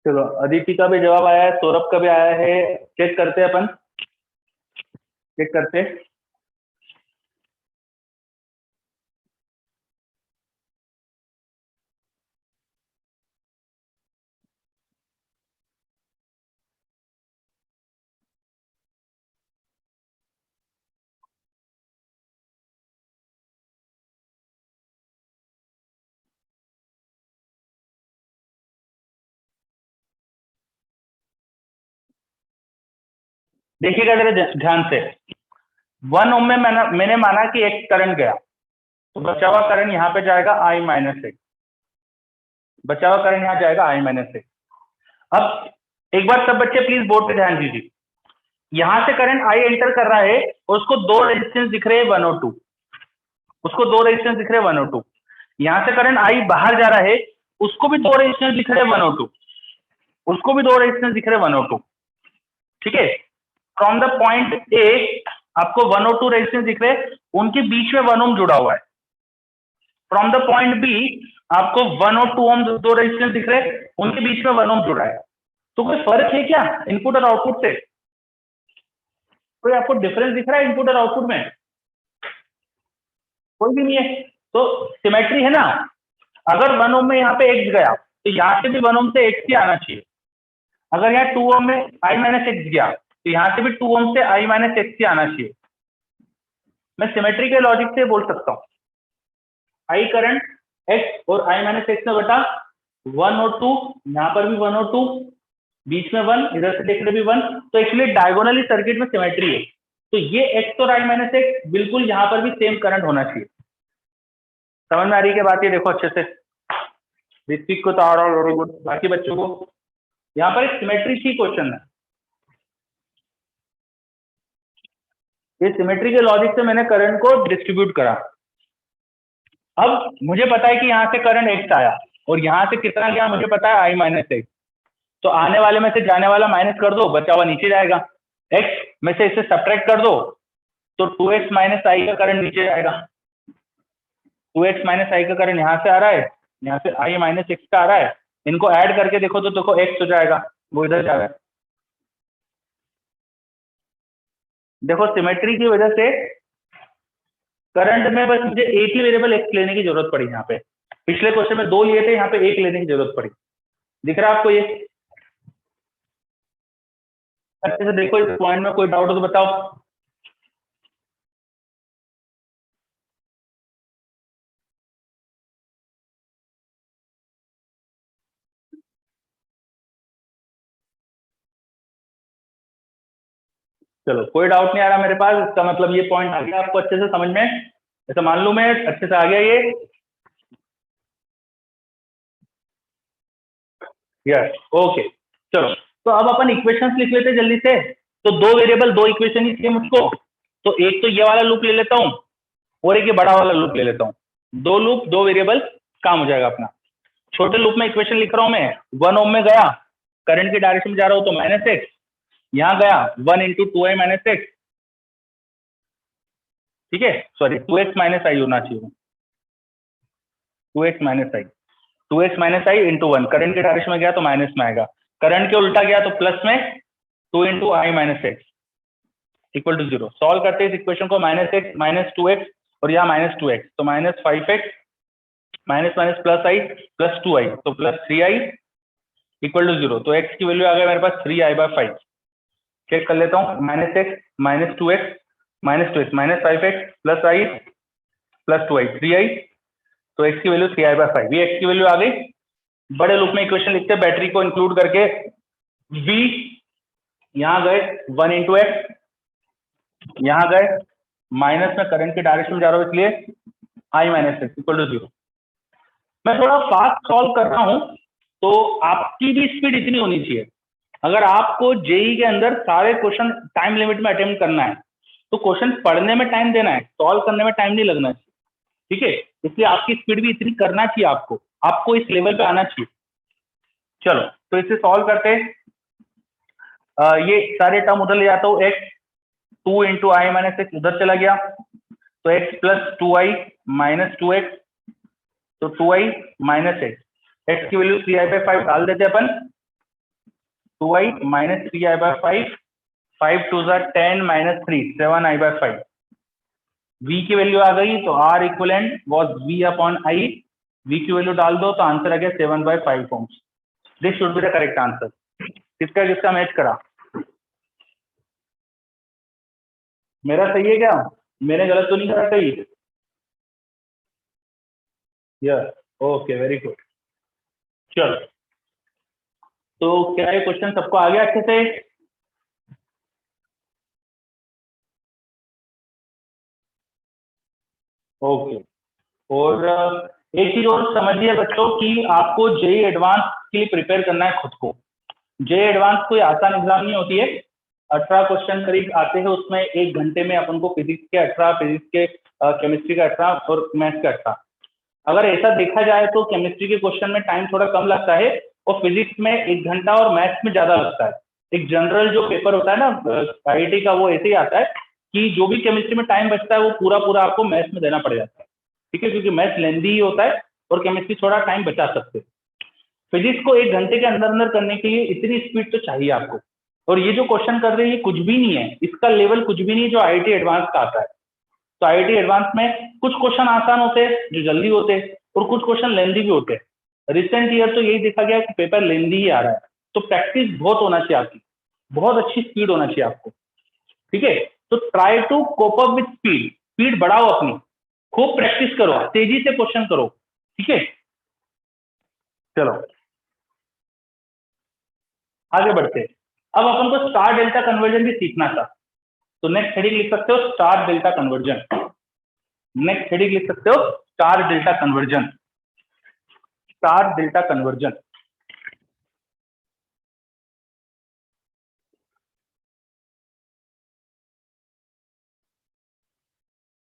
चलो अदिति का भी जवाब आया है, सौरभ का भी आया है, चेक करते हैं अपन, चेक करते हैं। देखिएगा जरा ध्यान से, 1 ओम में मैंने माना कि एक करंट गया, तो बचा हुआ करंट यहाँ पे जाएगा I माइनस एक, बचा हुआ करंट यहाँ जाएगा I माइनस एक। अब एक बार सब बच्चे प्लीज बोर्ड पे ध्यान दीजिए, यहां से करंट I एंटर कर रहा है, उसको दो रेजिस्टेंस दिख रहे हैं 1 और 2, उसको दो रेजिस्टेंस दिख रहे हैं 1 और 2। यहां से करंट I बाहर जा रहा है, उसको भी दो रेजिस्टेंस दिख रहे हैं 1 और 2, उसको भी दो रेजिस्टेंस दिख रहे हैं 1 और 2। ठीक है, फ्रॉम द पॉइंट ए आपको 1 और 2 रेजिस्टेंस दिख रहे हैं, उनके बीच में 1 ओम जुड़ा हुआ है। फ्रॉम द पॉइंट बी आपको 1 और 2 ओम दो रेजिस्टेंस दिख रहे हैं, उनके बीच में 1 ओम जुड़ा है। तो कोई फर्क है क्या इनपुट और आउटपुट से? कोई आपको डिफरेंस दिख रहा है इनपुट और आउटपुट में? कोई भी नहीं है। तो सिमेट्री है ना, अगर 1 ओम में यहाँ पे एक्स गया, तो यहाँ से भी 1 ओम से एक्स ही आना चाहिए। अगर यहाँ 2 ओम में I माइनस एक्स गया, तो यहाँ से भी 2 ओम से I माइनस एक्स ही आना चाहिए। मैं सिमेट्री के लॉजिक से बोल सकता हूँ, I करंट x और I माइनस एक्स में बटा 1 और 2, यहाँ पर भी 1 और 2, बीच में 1, इधर से देख रहे भी 1, तो एक्चुअली डायगोनली सर्किट में सिमेट्री है। तो ये x और I माइनस एक्स बिल्कुल यहाँ पर भी सेम करंट होना चाहिए। समझ में आ रही है बात? ये देखो अच्छे से, ऋत्विक को तो आ रहा है, वेरी गुड। बाकी बच्चों को यहाँ पर एक सिमेट्री की क्वेश्चन है, ये सिमेट्री के लॉजिक से मैंने करंट को डिस्ट्रीब्यूट करा। अब मुझे पता है कि यहाँ से करंट एक्स आया और यहाँ से कितना गया मुझे पता है I माइनस एक्स, तो आने वाले में से जाने वाला माइनस कर दो, बचा हुआ नीचे जाएगा। x में से इसे सब्ट्रैक्ट कर दो, तो 2x माइनस आई का करंट नीचे जाएगा। 2x माइनस आई का करंट यहाँ से आ रहा है, यहाँ से I माइनस एक्स का आ रहा है, इनको ऐड करके देखो तो देखो x हो जाएगा, वो इधर जा रहा है। देखो सिमेट्री की वजह से करंट में बस मुझे एक ही वेरिएबल x लेने की जरूरत पड़ी। यहाँ पे पिछले क्वेश्चन में 2 लिए थे, यहाँ पे 1 लेने की जरूरत पड़ी। दिख रहा है आपको ये? अच्छे से देखो, इस पॉइंट में कोई डाउट हो तो बताओ। चलो कोई डाउट नहीं आ रहा मेरे पास, इसका मतलब ये पॉइंट आ गया आपको अच्छे से समझ में, ऐसा मान लूं मैं अच्छे से आ गया ये। Yes, okay. चलो तो अब अपन इक्वेशंस लिख लेते हैं जल्दी से। तो दो वेरिएबल दो इक्वेशन ही चाहिए मुझको, तो एक तो ये वाला लूप ले लेता हूँ और एक ये बड़ा वाला लूप ले लेता हूँ। दो लूप दो वेरिएबल, काम हो जाएगा अपना। छोटे लूप में इक्वेशन लिख रहा हूँ मैं, 1 ओम में गया, करंट की डायरेक्शन में जा रहा हूँ तो माइनस एक्स, यहाँ गया 1 इंटू 2i माइनस एक्स, ठीक है, सॉरी 2x माइनस आई होना चाहिए, 2x माइनस आई, 2x माइनस आई इंटू 1, करंट के डायरेक्शन में गया तो माइनस में आएगा, करंट के उल्टा गया तो प्लस में 2 into I minus X equal to 0। Solve करते हैं इस इक्वेशन को, माइनस एक्स माइनस 2x और यहाँ माइनस 2x, तो minus 5x minus minus plus I plus 2i, तो प्लस 3i इक्वल टू 0। तो x की वैल्यू आ गई मेरे पास 3i/5। चेक कर लेता हूँ, minus x minus 2x minus 2x minus 5x plus I plus 2i 3i, तो x की वैल्यू 3i/5, ये x की वैल्यू आ गई। बड़े लूप में इक्वेशन लिखते हैं बैटरी को इंक्लूड करके, v यहाँ गए 1 इंटू एक्स, यहाँ गए माइनस में करंट के डायरेक्शन में जा रहा हूँ इसलिए i minus X equal to 0। मैं थोड़ा फास्ट सॉल्व कर रहा हूँ तो आपकी भी स्पीड इतनी होनी चाहिए। अगर आपको जेई के अंदर सारे क्वेश्चन टाइम लिमिट में अटेम्प्ट करना है तो क्वेश्चन पढ़ने में टाइम देना है, सॉल्व करने में टाइम नहीं लगना चाहिए, ठीक है? इसलिए आपकी स्पीड भी इतनी करना चाहिए, आपको इस लेवल पे आना चाहिए। चलो तो इसे सॉल्व करते हैं। ये सारे टर्म उधर ले जाता हूँ, x 2 into I minus x उधर चला गया, तो x plus 2i minus 2x, तो 2i माइनस एक्स, एक्स की वैल्यू 3i/5 डाल देते अपन, 2i minus 3i by 5, 5 2 10 minus 3, 7i by 5. v की वैल्यू आ गई तो R equivalent was v upon i, v की वैल्यू डाल दो तो आंसर आ गया 7/5 ohms. This should be the correct answer. किसका किसका मैच करा? मेरा सही है क्या? मैंने गलत तो नहीं करा कहीं? Yes, okay, very good. चलो, तो क्या ये क्वेश्चन सबको आ गया अच्छे से? ओके. और एक चीज और समझिए बच्चों कि आपको जेईई एडवांस के लिए प्रिपेयर करना है खुद को. जेईई एडवांस कोई आसान एग्जाम नहीं होती है. 18 क्वेश्चन करीब आते हैं, उसमें 1 घंटे में अपन को फिजिक्स के 18, फिजिक्स के केमिस्ट्री का 18 और मैथ्स का 18. अगर ऐसा देखा जाए तो केमिस्ट्री के क्वेश्चन में टाइम थोड़ा कम लगता है और फिजिक्स में 1 घंटा और मैथ्स में ज्यादा लगता है. एक जनरल जो पेपर होता है ना आईआईटी का, वो ऐसे ही आता है कि जो भी केमिस्ट्री में टाइम बचता है वो पूरा पूरा आपको मैथ्स में देना पड़ जाता है. ठीक है, क्योंकि मैथ्स लेंदी ही होता है और केमिस्ट्री थोड़ा टाइम बचा सकते हैं. फिजिक्स को 1 घंटे के अंदर अंदर करने के लिए इतनी स्पीड तो चाहिए आपको. और ये जो क्वेश्चन कर रहे हैं ये कुछ भी नहीं है, इसका लेवल कुछ भी नहीं है जो आईआईटी एडवांस का आता है. तो आईआईटी एडवांस में कुछ क्वेश्चन आसान होते हैं जो जल्दी होते हैं और कुछ क्वेश्चन लेंदी भी होते हैं. रिसेंट ईयर तो यही देखा गया कि पेपर लेंदी ही आ रहा है. तो प्रैक्टिस बहुत होना चाहिए आपकी, बहुत अच्छी स्पीड होना चाहिए आपको. ठीक है, तो try to cope up with speed. Speed बढ़ाओ अपनी, खूब प्रैक्टिस करो, तेजी से क्वेश्चन करो. ठीक है, चलो आगे बढ़ते हैं. अब अपन को स्टार डेल्टा कन्वर्जन भी सीखना था. तो नेक्स्ट हेडिंग लिख सकते हो star delta conversion. Next heading लिख सकते हो star delta conversion. Star delta conversion.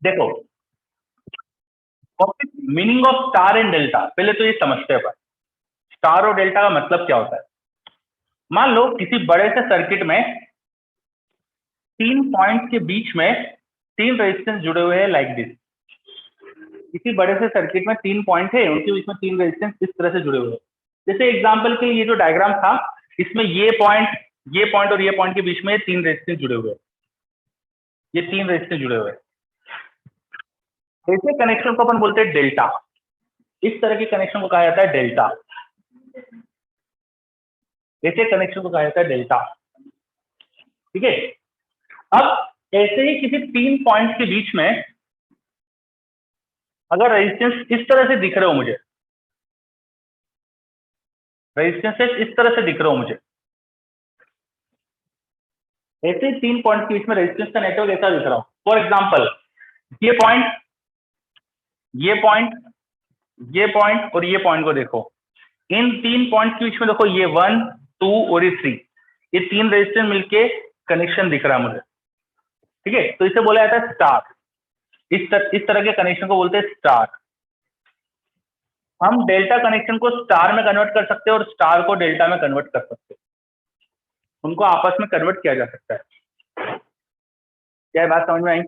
देखो, meaning of star and delta पहले तो ये समझते हैं. स्टार और डेल्टा का मतलब क्या होता है? मान लो किसी बड़े से सर्किट में 3 पॉइंट के बीच में 3 रेजिस्टेंस जुड़े हुए हैं लाइक दिस. किसी बड़े से सर्किट में 3 पॉइंट है, उनके बीच में 3 रेजिस्टेंस इस तरह से जुड़े हुए हैं. जैसे एग्जांपल के लिए ये जो डायग्राम था, इसमें ये पॉइंट और ये पॉइंट के बीच में 3 रेजिस्टेंस जुड़े हुए हैं. ये 3 रेजिस्टेंस जुड़े हुए हैं. ऐसे कनेक्शन को अपन बोलते हैं डेल्टा. इस तरह के कनेक्शन को कहा जाता है डेल्टा. ऐसे कनेक्शन को कहा जाता है डेल्टा. ठीक है, अब ऐसे ही किसी 3 पॉइंट के बीच में अगर रेजिस्टेंस इस तरह से दिख रहे हो मुझे, रेजिस्टेंस इस तरह से दिख रहे हो मुझे, ऐसे 3 पॉइंट के बीच में रेजिस्टेंस का नेटवर्क ऐसा दिख रहा हो. फॉर एग्जांपल ये पॉइंट, ये पॉइंट, ये पॉइंट और ये पॉइंट को देखो. इन 3 पॉइंट के बीच में देखो ये 1 2 और ये 3, ये 3 रेजिस्टेंस मिलके कनेक्शन दिख रहा है मुझे. ठीक है, तो इसे बोला जाता है स्टार. इस तरह के कनेक्शन को बोलते हैं स्टार. हम डेल्टा कनेक्शन को स्टार में कन्वर्ट कर सकते हैं और स्टार को डेल्टा में कन्वर्ट कर सकते हैं. उनको आपस में कन्वर्ट किया जा सकता है. क्या बात समझ में आई?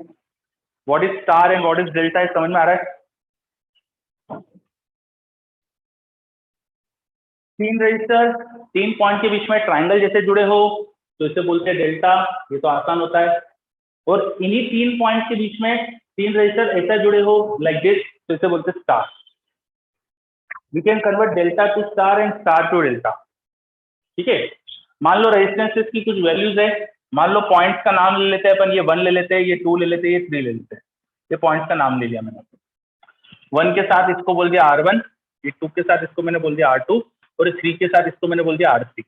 What is star and what is delta, समझ में आ रहा है? 3 रजिस्टर 3 पॉइंट के बीच में ट्राइंगल जैसे जुड़े हो तो इसे बोलते हैं डेल्टा. ये तो आसान होता है. और इन्हीं 3 पॉइंट के बीच में 3 रजिस्टर ऐसा जुड़े हो लाइक दिस तो इसे बोलते हैं star. We can convert delta to star and star to delta. ठीक है, मान लो रेजिस्टेंसेस की कुछ वैल्यूज है. मान लो पॉइंट्स का नाम ले लेते हैं अपन, ये 1 ले लेते हैं, ये 2 ले लेते हैं, ये 3 ले लेते हैं. ये पॉइंट्स का नाम ले लिया मैंने. 1 के साथ इसको बोल दिया R1, ये 2 के साथ इसको मैंने बोल दिया R2 और 3 के साथ इसको मैंने बोल दिया R3.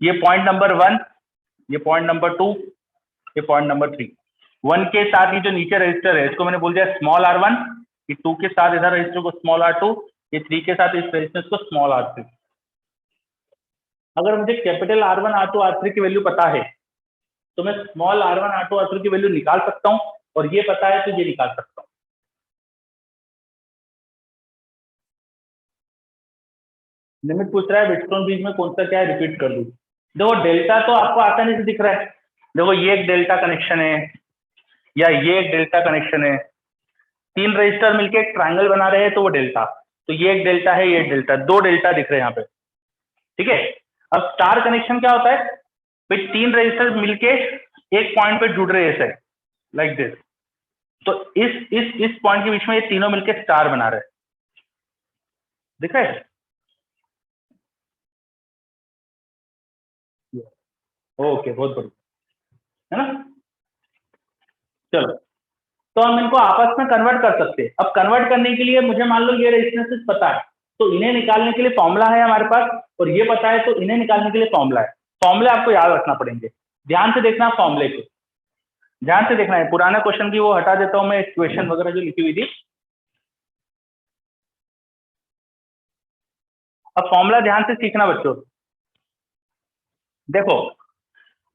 ये पॉइंट नंबर 1, ये पॉइंट नंबर 2, ये पॉइंट नंबर 3. 1 के साथ ये जो नीचे रजिस्टर है इसको मैंने बोल दिया स्मॉल R1, ये 2 के साथ इधर रजिस्टर को स्मॉल R2, ये 3 के साथ इस रजिस्टर को स्मॉल R3. अगर मुझे कैपिटल R1 R2 R3 की वैल्यू पता है तो मैं स्मॉल R1 R2 R3 की वैल्यू निकाल सकता हूं, और ये पता है तो ये निकाल सकता हूं. लिमिट पूछ रहा है व्हीटस्टोन ब्रिज में कौन सा क्या है, रिपीट कर दूं. देखो डेल्टा तो आपको आसानी से दिख रहा है. देखो ये एक डेल्टा कनेक्शन है या ये एक डेल्टा कनेक्शन है. 3 रजिस्टर मिलके एक ट्राइंगल बना रहे हैं तो वो डेल्टा. तो ये एक डेल्टा है, ये एक डेल्टा, 2 डेल्टा दिख रहे हैं यहाँ पे. ठीक है, अब स्टार कनेक्शन क्या होता है, भाई 3 रजिस्टर मिलके एक पॉइंट पे जुड़ रहे हैं लाइक दिस। तो इस पॉइंट के बीच में ये तीनों मिलके स्टार बना रहे हैं, दिख रहा है? ओके, बहुत बढ़िया, है ना? चलो, तो हम इनको आपस में कन्वर्ट कर सकते हैं। अब कन्वर्ट करने के लिए मुझे मान लो ये रेजिस्टेंसेस पता है, तो इन्हें निकालने के लिए फॉर्मूला है हमारे पास, और ये पता है तो इन्हें निकालने के लिए फॉर्मूला है। फॉर्मूले आपको याद रखना पड़ेंगे, ध्यान से देखना फॉर्मूले को, ध्यान से देखना है। पुराना क्वेश्चन की वो हटा देता हूं मैं, इक्वेशन वगैरह जो लिखी हुई थी। अब फॉर्मूला ध्यान से सीखना बच्चों। देखो,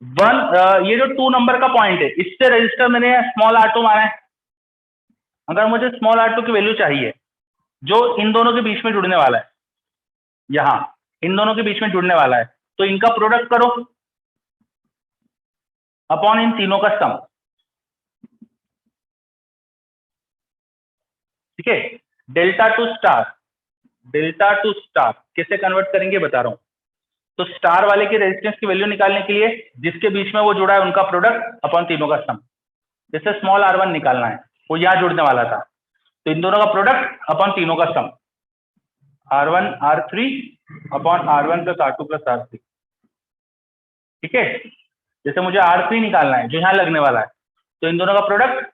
ये जो 2 नंबर का पॉइंट है, इससे रजिस्टर मैंने स्मॉल r2 माना है। अगर मुझे स्मॉल r2 की वैल्यू चाहिए जो इन दोनों के बीच में जुड़ने वाला है, यहां इन दोनों के बीच में जुड़ने वाला है, तो इनका प्रोडक्ट करो अपॉन इन तीनों का सम। ठीक है, delta to star, delta to star कैसे कन्वर्ट करेंगे बता रहा हूं। तो स्टार वाले की रेजिस्टेंस की वैल्यू निकालने के लिए जिसके बीच में वो जुड़ा है उनका प्रोडक्ट अपॉन तीनों का सम। जैसे स्मॉल r1 निकालना है, वो यहां जुड़ने वाला था, तो इन दोनों का प्रोडक्ट अपॉन तीनों का सम, r1 r3 upon r1 plus r2 plus r3। ठीक है, जैसे मुझे r3 निकालना है जो यहां लगने वाला है, तो इन दोनों का प्रोडक्ट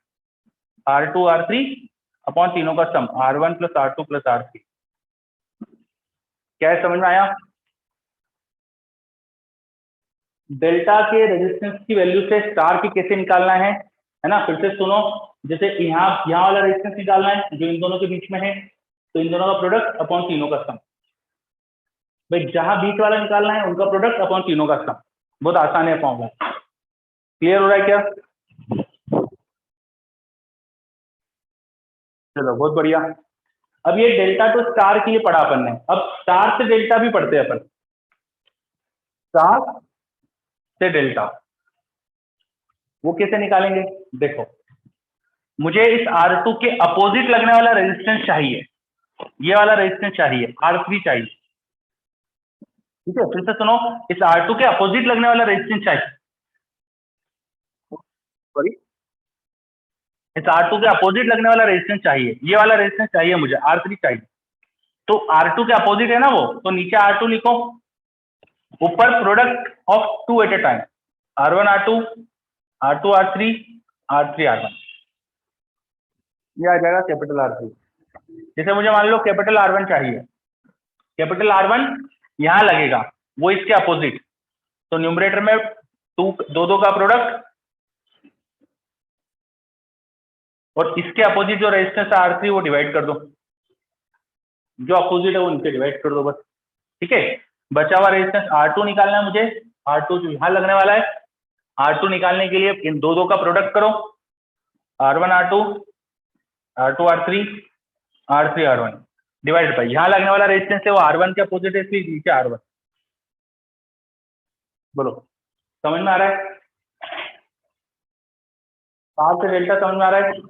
r2 r3 अपॉन तीनों का सम, r1 plus r2 plus r3। क्या है, समझ में आया? डेल्टा के रेजिस्टेंस की वैल्यू से स्टार की कैसे निकालना है ना? फिर से सुनो, जैसे यहाँ वाला रेजिस्टेंस निकालना है जो इन दोनों के बीच में है, तो इन दोनों का प्रोडक्ट अपॉन तीनों का सम। भाई जहां बीच वाला निकालना है उनका प्रोडक्ट अपॉन तीनों का सम। बहुत आसान है फॉर्मूला, क्लियर हो रहा है क्या? चलो, बहुत बढ़िया। अब ये डेल्टा टू स्टार के लिए पढ़ा अपन ने, अब स्टार से डेल्टा भी पढ़ते हैं अपन। स्टार से डेल्टा वो कैसे निकालेंगे? देखो, मुझे इस R2 के अपोजिट लगने वाला रेजिस्टेंस चाहिए, ये वाला रेजिस्टेंस चाहिए, R3 चाहिए। ठीक है, फिर से सुनो, इस R2 के अपोजिट लगने वाला रेजिस्टेंस चाहिए, सॉरी, इस R2 के अपोजिट लगने वाला रेजिस्टेंस चाहिए, ये वाला रेजिस्टेंस चाहिए मुझे, R3 चाहिए। तो R2 के अपोजिट है ना वो, तो नीचे R2 लिखो, ऊपर product of two at a time, R1 R2 R2 R3 R3 R1, ये आ जाएगा कैपिटल R3। जैसे मुझे मान लो कैपिटल R1 चाहिए, कैपिटल R1 यहां लगेगा, वो इसके अपोजिट, तो न्यूमरेटर में दो का प्रोडक्ट, और इसके अपोजिट जो रेजिस्टेंस है R3 वो डिवाइड कर दो, जो अपोजिट है वो इनसे डिवाइड कर दो बस। ठीक है, बचा हुआ रेजिस्टेंस R2 निकालना है मुझे, R2 जो यहां लगने वाला है, R2 निकालने के लिए इन दो का प्रोडक्ट करो, R1 R2 R2 R3 R3 R1 divide by यहां लगने वाला रेजिस्टेंस है वो R1 के अपोजिट है, इसलिए नीचे R1। बोलो, समझ में आ रहा है? स्टार से डेल्टा समझ में आ रहा है?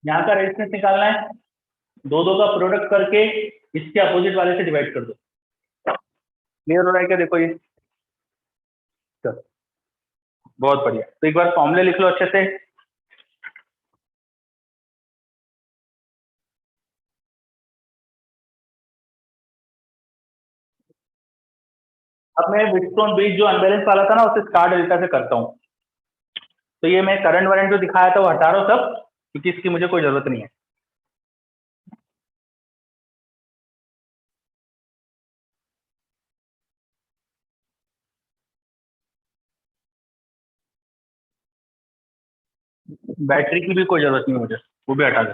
यहाँ का रेजिस्टेंस निकालना है, दो का प्रोडक्ट करके इसके अपोजिट वाले से डिवाइड कर दो। क्लियर हो रहा है क्या? देखो ये, चलो बहुत बढ़िया। तो एक बार फॉर्मूले लिख लो अच्छे से। अब मैं विटस्टोन ब्रिज जो अनबैलेंस वाला था ना, उसे स्टार डेल्टा से करता हूँ। तो ये मैं करंट वारंट जो दिखाया था वो हटा रहा हूँ सब, क्योंकि इसकी मुझे कोई जरूरत नहीं है। बैटरी की भी कोई जरूरत नहीं है मुझे, वो भी हटा दे।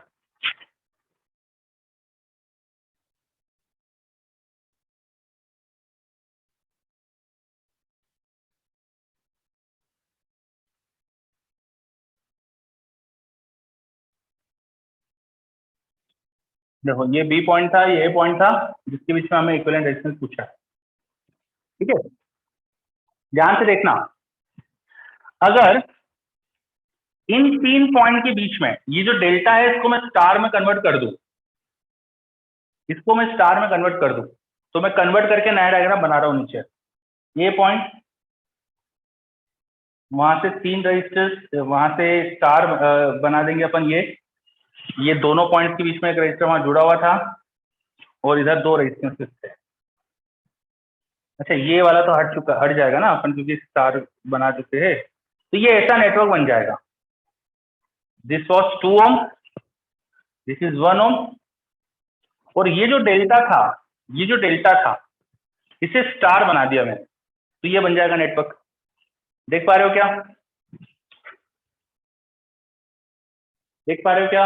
देखो, ये बी पॉइंट था, ये ए पॉइंट था, जिसके बीच में हमें इक्विवेलेंट रेजिस्टेंस पूछा है। ठीक है, ध्यान से देखना, अगर इन 3 पॉइंट के बीच में ये जो डेल्टा है इसको मैं स्टार में कन्वर्ट कर दूं, इसको मैं स्टार में कन्वर्ट कर दूं, तो मैं कन्वर्ट करके नया डायग्राम बना रहा हूँ नीचे। ये पॉइंट, वहां से 3 रजिस्टर्स, वहां से स्टार बना देंगे अपन। ये दोनों पॉइंट के बीच में एक रजिस्टर वहां जुड़ा हुआ था और इधर 2 रजिस्टेंसेस थे। अच्छा, ये वाला तो हट जाएगा ना अपन, क्योंकि स्टार बना चुके हैं। तो ये ऐसा नेटवर्क बन जाएगा। This was 2 ohm, this is 1 ohm, और ये जो डेल्टा था, इसे स्टार बना दिया मैंने, तो ये बन जाएगा नेटवर्क। देख पा रहे हो क्या? देख पा रहे हो क्या?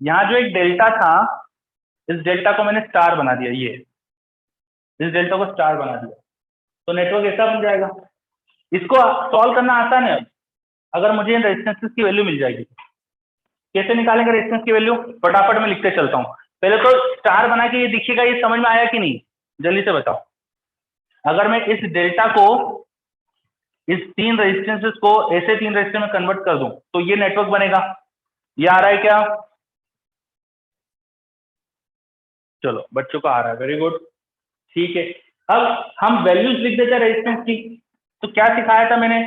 यहाँ जो एक डेल्टा था, इस डेल्टा को मैंने स्टार बना दिया, इस डेल्टा को स्टार बना दिया, तो नेटवर्क ऐसा बन जाएगा। इसको सॉल्व करना आसान है। अगर मुझे इन रेजिस्टेंसेस की वैल्यू मिल जाएगी, कैसे निकालेंगे रेजिस्टेंस की वैल्यू? फटाफट में लिखते चलता हूँ। पहले तो स्टार बना के ये दिखेगा, ये समझ में आया कि नहीं? जल्दी से बताओ। अगर मैं इस डेल्टा को, इस 3 रेजिस्टेंसेस को ऐसे 3 रेजिस्टेंस में कन्वर्ट कर दूं, तो ये नेटवर्क बनेगा। ये आ रहा है क्या? चलो, बच्चों को आ रहा है, वेरी गुड, ठीक है। अब हम वैल्यूज लिख देते हैं रेजिस्टेंस की। तो क्या सिखाया था मैंने?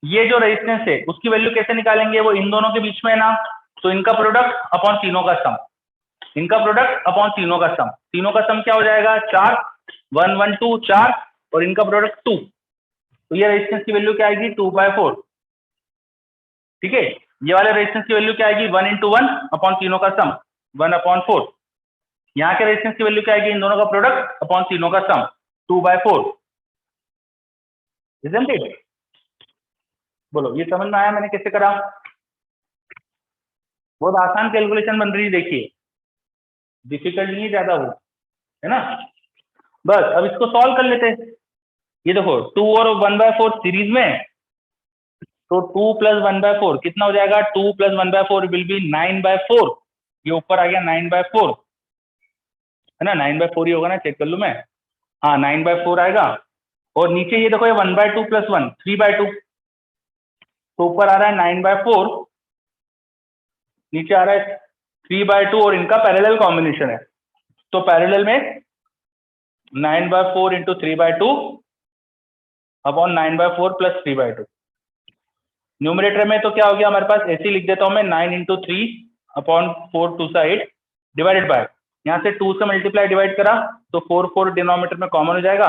ये जो रेजिस्टेंस है उसकी वैल्यू कैसे निकालेंगे? वो इन दोनों के बीच में है ना, तो इनका प्रोडक्ट अपॉन तीनों का सम, इनका प्रोडक्ट अपॉन तीनों का सम। तीनों का सम क्या हो जाएगा? 4, 1 1 2 4, और इनका प्रोडक्ट 2। तो ये रेजिस्टेंस की वैल्यू क्या आएगी? 2/4। ठीक है। ये वाले रेजिस्टेंस की वैल्यू क्या आएगी? 1 × 1 अपॉन तीनों का सम, 1/4। यहाँ के रेजिस्टेंस की वैल्यू क्या आएगी? इन दोनों का प्रोडक्ट अपॉन तीनों का सम, 2/4। Isn't it? बोलो, ये समझ में आया मैंने कैसे करा? बहुत आसान कैलकुलेशन बन रही है, देखिए, डिफिकल्ट नहीं है ज्यादा वो, है ना। बस अब इसको सॉल्व कर लेते हैं। ये देखो, 2 और 1/4 सीरीज में, तो 2 + 1/4 कितना हो जाएगा? 2 + 1/4 विल बी 9/4। ये ऊपर आ गया 9/4, है ना। 9/4 ही होगा ना, चेक कर लूं मैं। हाँ, 9/4 आएगा। और नीचे ये देखो, ये 1/2 + 1 3/2, तो ऊपर आ रहा है 9/4, नीचे आ रहा है 3/2, और इनका पैरेलल कॉम्बिनेशन है। तो पैरेलल में 9/4 × 3/2 अपॉन 9/4 + 3/2। न्यूमरेटर में तो क्या हो गया हमारे पास? ऐसे लिख देता हूं मैं, 9 × 3 अपॉन 4 2 8 डिवाइडेड बाय, यहाँ से 2 से मल्टीप्लाई डिवाइड करा तो 4 डिनोमिनेटर में कॉमन हो जाएगा।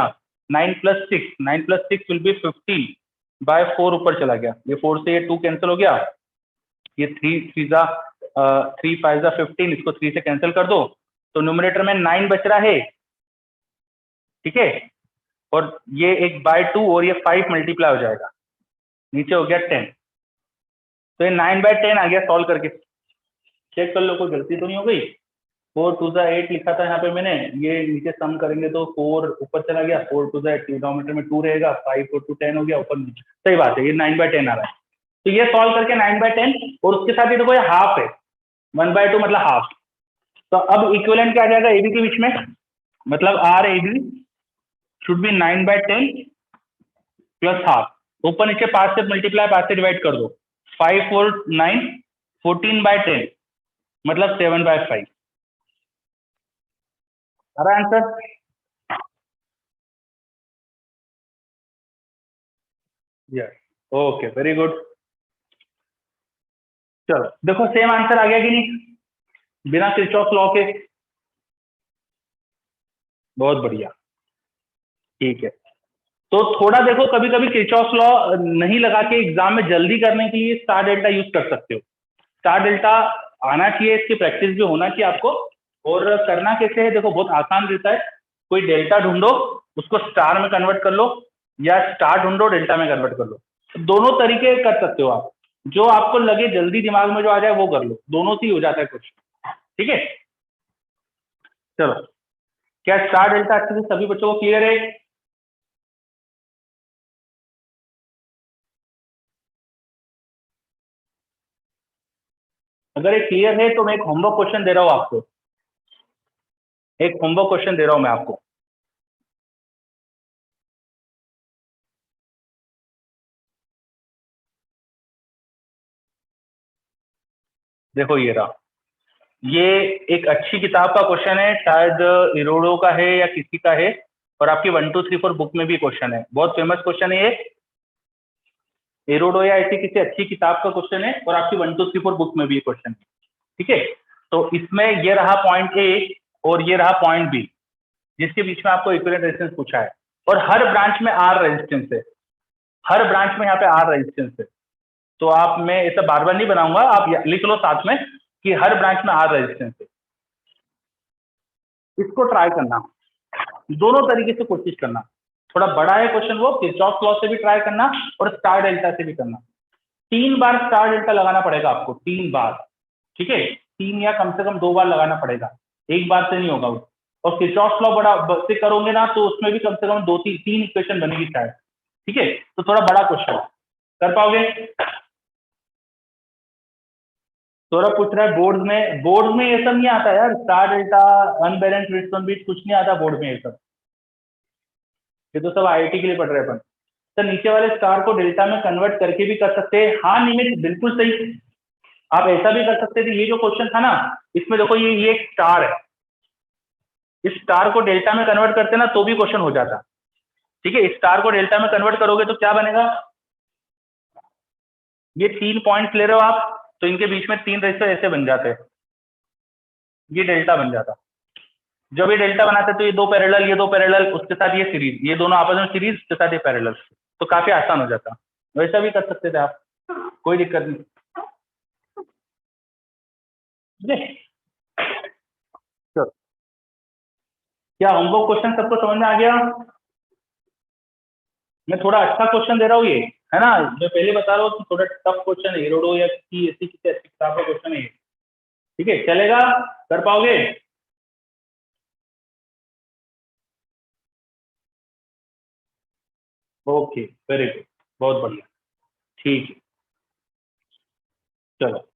9 + 6, 9 + 6 विल बी 15/4, ऊपर चला गया। ये 4 से ये 2 कैंसिल हो गया। ये 3 5 15, इसको 3 से कैंसिल कर दो, तो न्यूमरेटर में 9 बच रहा है। ठीक है। और ये एक बाय 2 और ये 5 मल्टीप्लाई हो जाएगा, नीचे हो गया 10। तो ये 9/10 आ गया सॉल्व करके। चेक कर लो, कोई गलती तो नहीं हो गई? 4 2 8 लिखा था यहाँ पे मैंने, ये नीचे सम करेंगे तो 4 ऊपर चला गया, 4 2 8 डिनोमिनेटर में 2 रहेगा, 5 4 2 10 हो गया, ऊपर नीचे। सही बात है, ये 9/10 आ रहा है। तो ये सॉल्व करके 9/10, और उसके साथ ये देखो ये हाफ है, 1/2 मतलब हाफ। तो अब इक्विवेलेंट क्या आ जाएगा AB के बीच में? मतलब RAB should be 9/10 plus half. ऊपर नीचे 5 से मल्टीप्लाई, 5 से डिवाइड कर दो, 5 4 9, 14/10 मतलब 7/5। आ रहा answer? Yes, okay, very good. चलो देखो, सेम आंसर आ गया कि नहीं, बिना किरचॉफ लॉ के? बहुत बढ़िया, ठीक है। तो थोड़ा देखो, कभी कभी किरचॉफ लॉ नहीं लगा के एग्जाम में जल्दी करने के लिए स्टार डेल्टा यूज कर सकते हो। स्टार डेल्टा आना चाहिए, इसकी प्रैक्टिस भी होना चाहिए आपको। और करना कैसे है देखो, बहुत आसान रहता है। कोई डेल्टा ढूंढो, उसको स्टार में कन्वर्ट कर लो, या स्टार ढूंढो डेल्टा में कन्वर्ट कर लो। दोनों तरीके कर सकते हो आप, जो आपको लगे जल्दी दिमाग में जो आ जाए वो कर लो, दोनों से ही हो जाता है कुछ। ठीक है। चलो, क्या स्टार डेल्टा अच्छे से सभी बच्चों को क्लियर है? अगर ये क्लियर है तो मैं एक होमवर्क क्वेश्चन दे रहा हूं आपको, एक होमवर्क क्वेश्चन दे रहा हूं मैं आपको। देखो ये रहा, ये एक अच्छी किताब का क्वेश्चन है, शायद इरोडो का है या किसी का है, और आपकी 1 2 3 4 बुक में भी क्वेश्चन है, बहुत फेमस क्वेश्चन है ये। इरोडो या ऐसी किसी अच्छी किताब का क्वेश्चन है और आपकी 1 2 3 4 बुक में भी क्वेश्चन है, ठीक है। तो इसमें ये रहा पॉइंट ए और ये रहा पॉइंट बी, जिसके बीच में आपको इक्विवेलेंट रेजिस्टेंस पूछा है, और हर ब्रांच में आर रेजिस्टेंस है, हर ब्रांच में यहाँ पे आर रेजिस्टेंस है। तो आप, मैं ऐसा बार बार नहीं बनाऊंगा, आप लिख लो साथ में कि हर ब्रांच में आर रेजिस्टेंस है। इसको ट्राई करना, दोनों तरीके से कोशिश करना, थोड़ा बड़ा है क्वेश्चन वो, किरचॉफ लॉ से भी ट्राई करना और स्टार डेल्टा से भी करना। 3 बार स्टार डेल्टा लगाना पड़ेगा आपको, 3 बार, ठीक है, 3 या कम से कम 2 बार लगाना पड़ेगा, एक बार से नहीं होगा वो। और किरचॉफ लॉ बड़ा से करोगे ना तो उसमें भी कम से कम 2 3 इक्वेशन बनेगी शायद, ठीक है। तो थोड़ा बड़ा क्वेश्चन कर पाओगे। सौरभ पूछ रहा है बोर्ड में ये सब नहीं आता यार, star delta, unbalance response beat, कुछ नहीं आता बोर्ड में ये सब, ये तो सब आईआईटी के लिए पढ़ रहे हैं अपन। तो नीचे वाले स्टार को डेल्टा में कन्वर्ट करके भी कर सकते हैं, हाँ निमित बिल्कुल सही। आप ऐसा भी कर सकते थे, ये जो क्वेश्चन था ना, इसमें देखो ये एक स्टार है, इस स्टार को डेल्टा में कन्वर्ट करते ना तो भी क्वेश्चन हो जाता, ठीक है। इस स्टार को डेल्टा में कन्वर्ट करोगे तो क्या बनेगा, ये 3 पॉइंट्स ले रहे हो आप, तो इनके बीच में 3 रेशो ऐसे बन जाते हैं, ये डेल्टा बन जाता। जब ये डेल्टा बनाते तो ये 2 पैरेलल, ये 2 पैरेलल, उसके साथ ये सीरीज, ये दोनों आपस में सीरीज, उसके साथ ये पैरेलल, तो काफी आसान हो जाता। वैसा भी कर सकते थे आप, कोई दिक्कत नहीं, ठीक है। चलो, क्या होमवर्क क्वेश्चन सबको समझ में आ गया? मैं थोड़ा अच्छा क्वेश्चन दे रहा हूँ ये, है ना, मैं पहले बता रहा हूँ कि थोड़ा टफ क्वेश्चन है, इरोडो या किसी ऐसी किसी अच्छी किताब का क्वेश्चन है, ठीक है, चलेगा, कर पाओगे? ओके, वेरी गुड, बहुत बढ़िया, ठीक है, चलो।